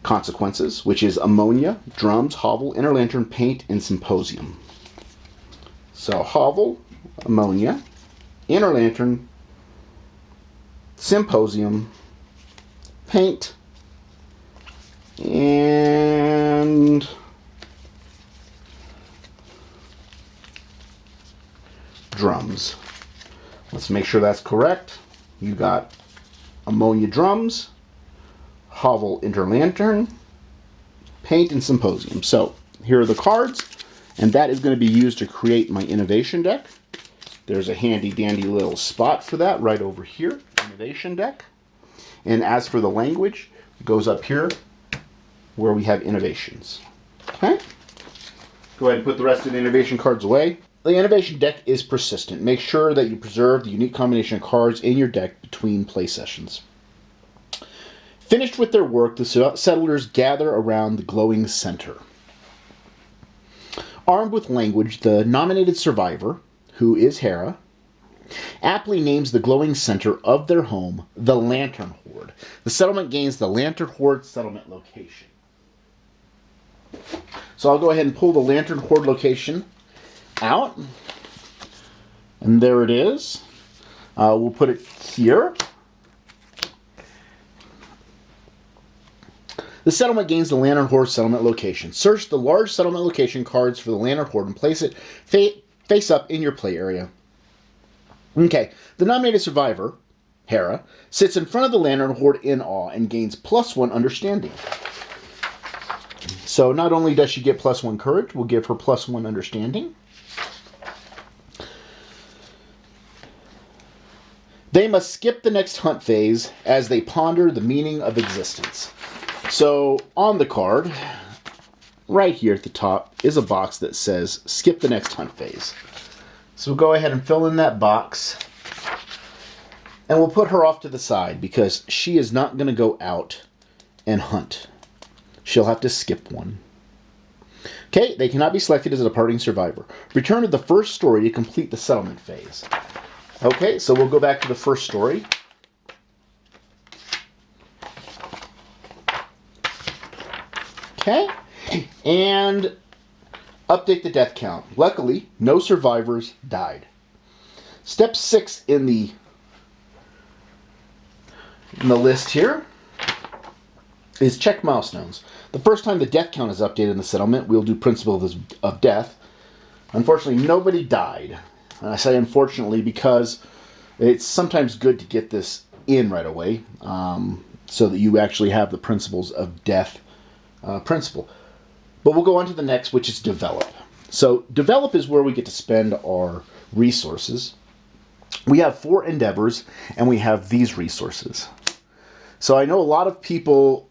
consequences, which is ammonia, drums, hovel, inner lantern, paint, and symposium. So hovel, ammonia, inner lantern, symposium, paint, and drums. Let's make sure that's correct. You got ammonia drums, hovel inner lantern, paint, and symposium. So here are the cards, and that is going to be used to create my innovation deck. There's a handy dandy little spot for that right over here, innovation deck. And as for the language, it goes up here where we have innovations. Okay? Go ahead and put the rest of the innovation cards away. The innovation deck is persistent. Make sure that you preserve the unique combination of cards in your deck between play sessions. Finished with their work, the settlers gather around the glowing center. Armed with language, the nominated survivor, who is Hera, aptly names the glowing center of their home the Lantern Horde. The settlement gains the Lantern Horde settlement location. So I'll go ahead and pull the Lantern Horde location out. And there it is. We'll put it here. The settlement gains the Lantern Horde settlement location. Search the large settlement location cards for the Lantern Horde and place it face up in your play area. Okay, the nominated survivor, Hera, sits in front of the Lantern Horde in awe and gains +1 understanding. So not only does she get +1 courage, we'll give her +1 understanding. They must skip the next hunt phase as they ponder the meaning of existence. So on the card, right here at the top, is a box that says skip the next hunt phase. So we'll go ahead and fill in that box. And we'll put her off to the side because she is not going to go out and hunt. She'll have to skip one. Okay, they cannot be selected as a departing survivor. Return to the first story to complete the settlement phase. Okay, so we'll go back to the first story. Okay? And update the death count. Luckily, no survivors died. Step 6 in the list here is check milestones. The first time the death count is updated in the settlement, we'll do Principle of Death. Unfortunately, nobody died. And I say unfortunately because it's sometimes good to get this in right away, so that you actually have the Principles of Death principle. But we'll go on to the next, which is Develop. So Develop is where we get to spend our resources. We have 4 endeavors, and we have these resources. So I know a lot of people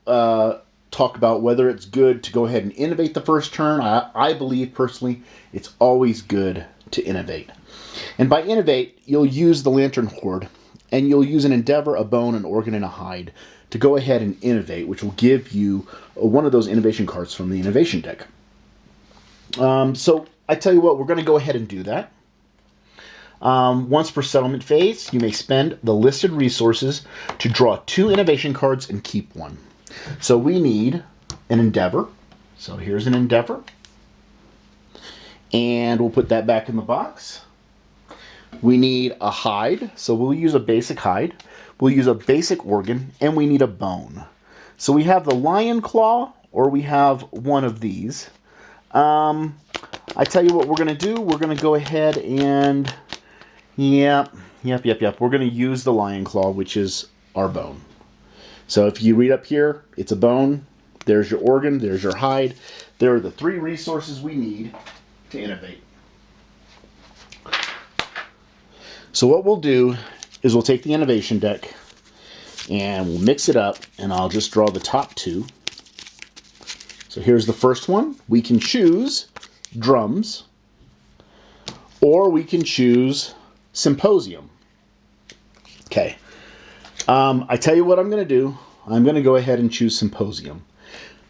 talk about whether it's good to go ahead and innovate the first turn. I believe personally it's always good to innovate. And by innovate, you'll use the Lantern Hoard, and you'll use an endeavor, a bone, an organ, and a hide to go ahead and innovate, which will give you one of those innovation cards from the innovation deck. So I tell you what, we're going to go ahead and do that. Once per settlement phase, you may spend the listed resources to draw 2 innovation cards and keep 1. So we need an endeavor. So here's an endeavor. And we'll put that back in the box. We need a hide. So we'll use a basic hide. We'll use a basic organ. And we need a bone. So we have the lion claw, or we have one of these. I tell you what we're going to do. We're going to go ahead and... Yep. We're going to use the lion claw, which is our bone. So if you read up here, it's a bone. There's your organ. There's your hide. There are the 3 resources we need to innovate. So what we'll do is we'll take the innovation deck and we'll mix it up, and I'll just draw the top 2. So here's the first one. We can choose drums, or we can choose symposium. Okay. I tell you what I'm going to do. I'm going to go ahead and choose symposium.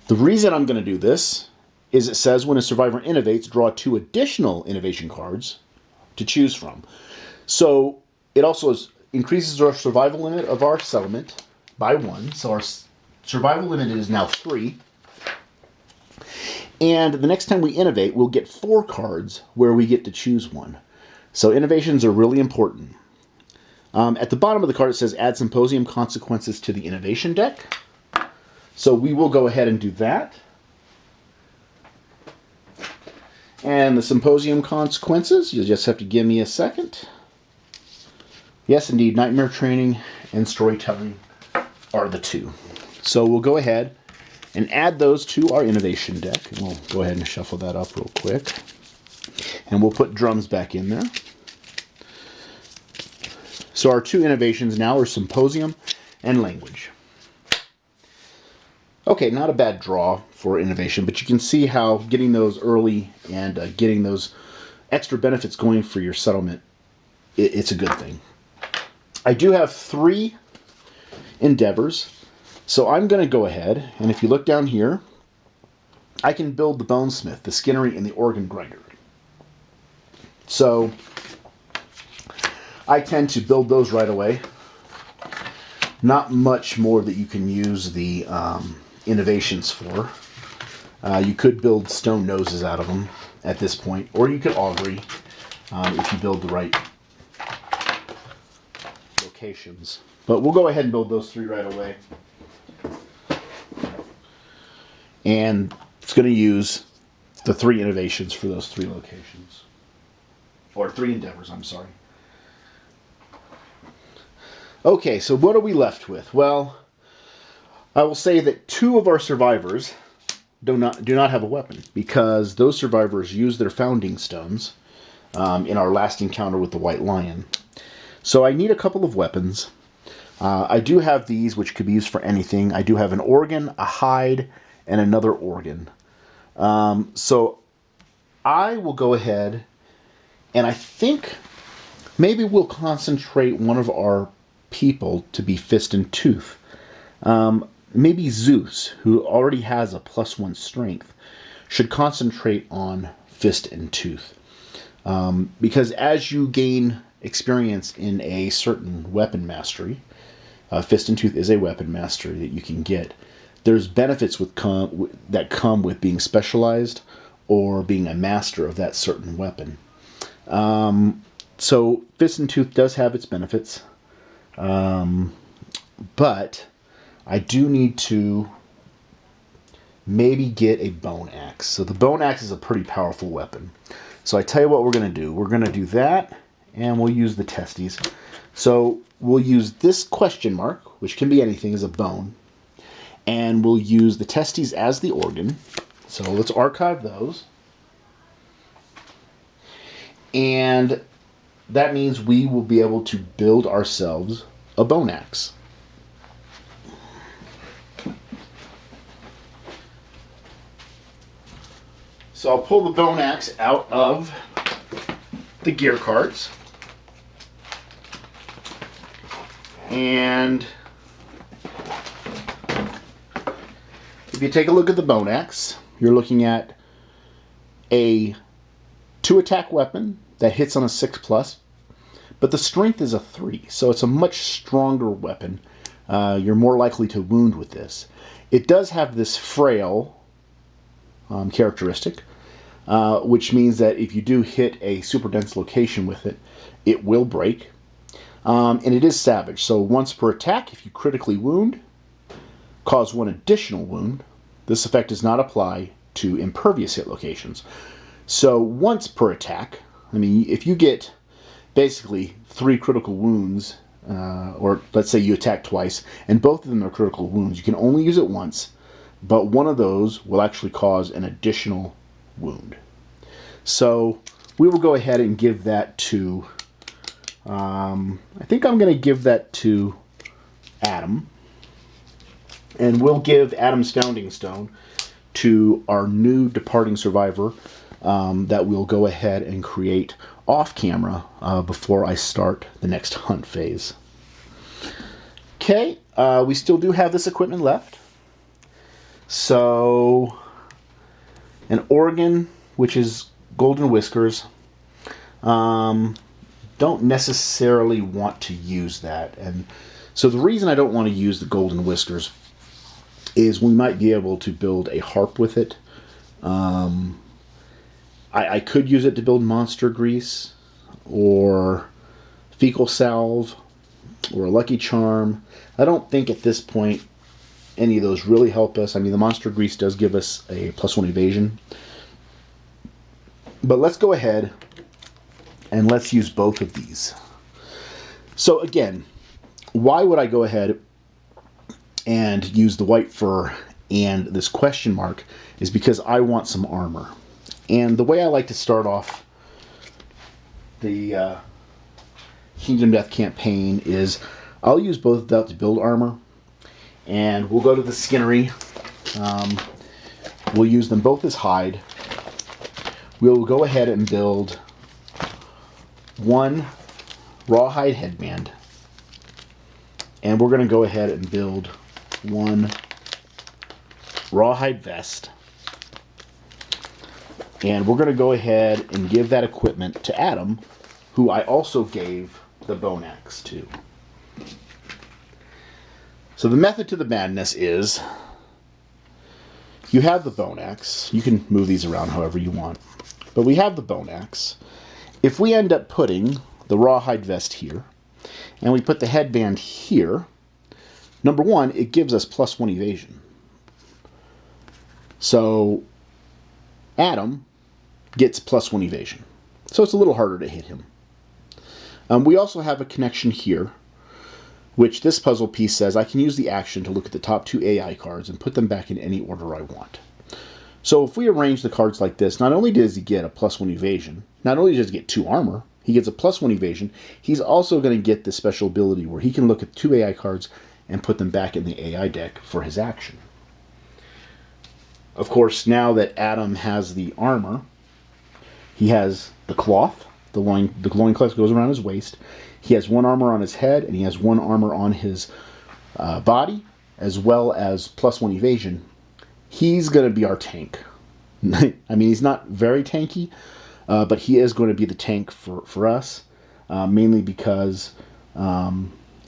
The reason I'm going to do this is it says when a survivor innovates, draw 2 additional innovation cards to choose from. So it also increases our survival limit of our settlement by 1. So our survival limit is now 3. And the next time we innovate, we'll get 4 cards where we get to choose 1. So innovations are really important. At the bottom of the card, it says add symposium consequences to the innovation deck. So we will go ahead and do that. And the symposium consequences, you'll just have to give me a second. Yes, indeed, nightmare training and storytelling are the 2. So we'll go ahead and add those to our innovation deck. And we'll go ahead and shuffle that up real quick. And we'll put drums back in there. So our 2 innovations now are symposium and language. Okay, not a bad draw for innovation, but you can see how getting those early and getting those extra benefits going for your settlement, it's a good thing. I do have 3 endeavors, so I'm going to go ahead, and if you look down here, I can build the bonesmith, the skinnery, and the organ grinder. So I tend to build those right away. Not much more that you can use the innovations for. You could build stone noses out of them at this point, or you could augury if you build the right locations. But we'll go ahead and build those 3 right away. And it's going to use the 3 innovations for those 3 locations. Or 3 endeavors, I'm sorry. Okay, so what are we left with? Well, I will say that 2 of our survivors do not have a weapon, because those survivors used their founding stones in our last encounter with the White Lion. So I need a couple of weapons. I do have these, which could be used for anything. I do have an organ, a hide, and another organ. So I will go ahead, and I think maybe we'll concentrate one of our people to be fist and tooth. Maybe Zeus, who already has a +1 strength, should concentrate on fist and tooth. Because as you gain experience in a certain weapon mastery, fist and tooth is a weapon mastery that you can get, there's benefits that come with being specialized or being a master of that certain weapon. So Fist and Tooth does have its benefits, but I do need to maybe get a bone axe. So the bone axe is a pretty powerful weapon. So I tell you what we're going to do. We're going to do that, and we'll use the testes. So we'll use this question mark, which can be anything, as a bone, and we'll use the testes as the organ. So let's archive those. And that means we will be able to build ourselves a bone axe. So I'll pull the bone axe out of the gear carts. And if you take a look at the bone axe, you're looking at a 2-attack weapon that hits on a 6+, but the strength is a 3, so it's a much stronger weapon. You're more likely to wound with this. It does have this frail characteristic, which means that if you do hit a super dense location with it, it will break. And it is savage, so once per attack, if you critically wound, cause 1 additional wound. This effect does not apply to impervious hit locations. So once per attack, I mean, if you get basically 3 critical wounds, or let's say you attack twice, and both of them are critical wounds, you can only use it once, but one of those will actually cause an additional wound. So we will go ahead and give that to, I think I'm going to give that to Adam. And we'll give Adam's Founding Stone to our new departing survivor that we'll go ahead and create off camera before I start the next hunt phase. Okay, we still do have this equipment left. So, an organ, which is Golden Whiskers. Don't necessarily want to use that. And so the reason I don't want to use the Golden Whiskers is we might be able to build a harp with it. I could use it to build monster grease, or fecal salve, or a lucky charm. I don't think at this point any of those really help us. I mean, the monster grease does give us a +1 evasion. But let's go ahead and let's use both of these. So again, why would I go ahead and use the white fur and this question mark is because I want some armor. And the way I like to start off the Kingdom Death campaign is I'll use both of that to build armor, and we'll go to the skinnery. We'll use them both as hide. We'll go ahead and build 1 rawhide headband, and we're going to go ahead and build 1 rawhide vest, and we're going to go ahead and give that equipment to Adam, who I also gave the bone axe to. So the method to the madness is you have the bone axe. You can move these around however you want, but we have the bone axe. If we end up putting the rawhide vest here and we put the headband here, number 1, it gives us +1 evasion. So Adam gets +1 evasion. So it's a little harder to hit him. We also have a connection here, which this puzzle piece says I can use the action to look at the top 2 AI cards and put them back in any order I want. So if we arrange the cards like this, not only does he get a +1 evasion, not only does he get 2 armor, he gets a +1 evasion, he's also going to get this special ability where he can look at 2 AI cards and put them back in the AI deck for his action. Of course, now that Adam has the armor, he has the cloth, the loincloth goes around his waist. He has 1 armor on his head, and he has 1 armor on his body, as well as +1 evasion. He's going to be our tank. I mean, he's not very tanky, but he is going to be the tank for us, mainly because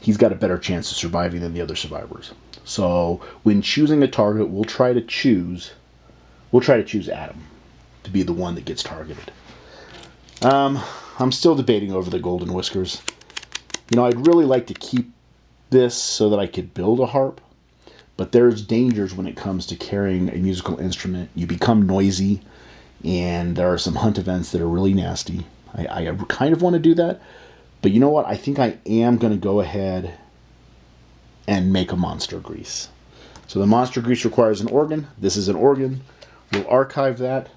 he's got a better chance of surviving than the other survivors. So when choosing a target, we'll try to choose Adam to be the one that gets targeted. I'm still debating over the golden whiskers. You know, I'd really like to keep this so that I could build a harp, but there's dangers when it comes to carrying a musical instrument. You become noisy, and there are some hunt events that are really nasty. I kind of want to do that, but you know what? I think I am going to go ahead and make a monster grease. So the monster grease requires an organ. This is an organ. We'll archive that,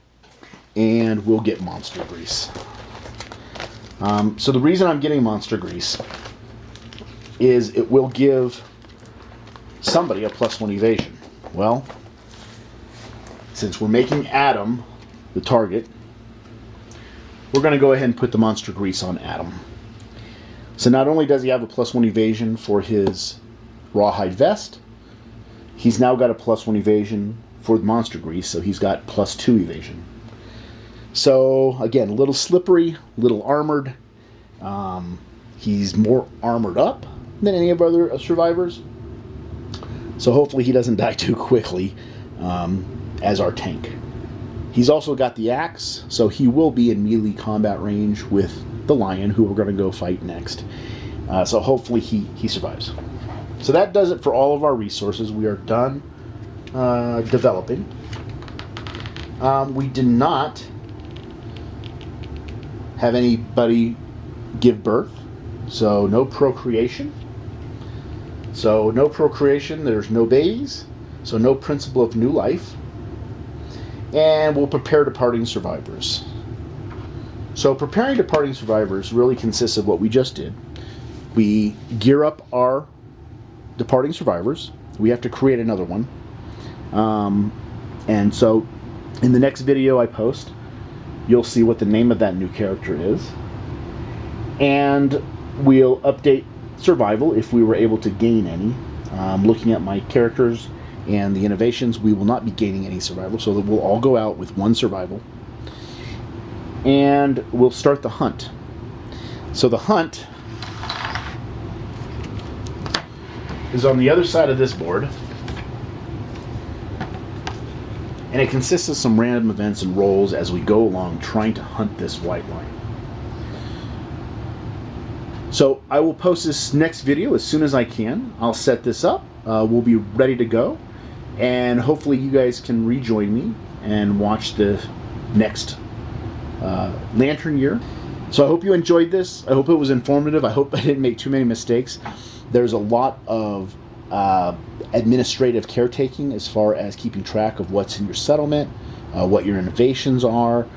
and we'll get monster grease. So the reason I'm getting monster grease is it will give somebody a +1 evasion. Well, since we're making Adam the target, we're going to go ahead and put the monster grease on Adam. So not only does he have a +1 evasion for his rawhide vest, he's now got a +1 evasion for the monster grease, so he's got +2 evasion. So again, a little slippery, a little armored. He's more armored up than any of our other survivors, so hopefully he doesn't die too quickly as our tank. He's also got the axe, so he will be in melee combat range with the lion, who we're going to go fight next. So hopefully he survives. So that does it for all of our resources. We are done developing. We did not have anybody give birth, so no procreation. So no procreation, there's no babies, so no principle of new life. And we'll prepare departing survivors. So preparing departing survivors really consists of what we just did. We gear up our departing survivors. We have to create another one. And so in the next video I post, you'll see what the name of that new character is. And we'll update survival if we were able to gain any. Looking at my characters and the innovations, we will not be gaining any survival, so that we'll all go out with 1 survival. And we'll start the hunt. So the hunt is on the other side of this board. And it consists of some random events and rolls as we go along trying to hunt this white line. So I will post this next video as soon as I can. I'll set this up. We'll be ready to go. And hopefully you guys can rejoin me and watch the next Lantern Year. So I hope you enjoyed this. I hope it was informative. I hope I didn't make too many mistakes. There's a lot of administrative caretaking as far as keeping track of what's in your settlement, what your innovations are,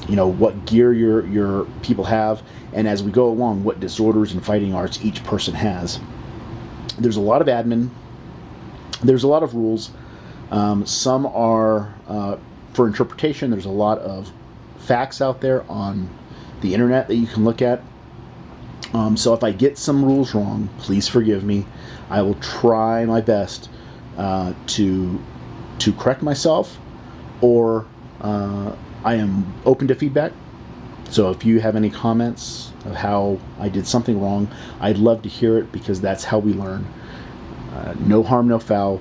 you know, what gear your people have, and as we go along, what disorders and fighting arts each person has. There's a lot of admin. There's a lot of rules. Some are for interpretation. There's a lot of facts out there on the internet that you can look at. So if I get some rules wrong, please forgive me. I will try my best to correct myself, or I am open to feedback. So if you have any comments of how I did something wrong, I'd love to hear it, because that's how we learn. No harm, no foul.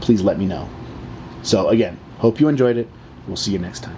Please let me know. So again, hope you enjoyed it. We'll see you next time.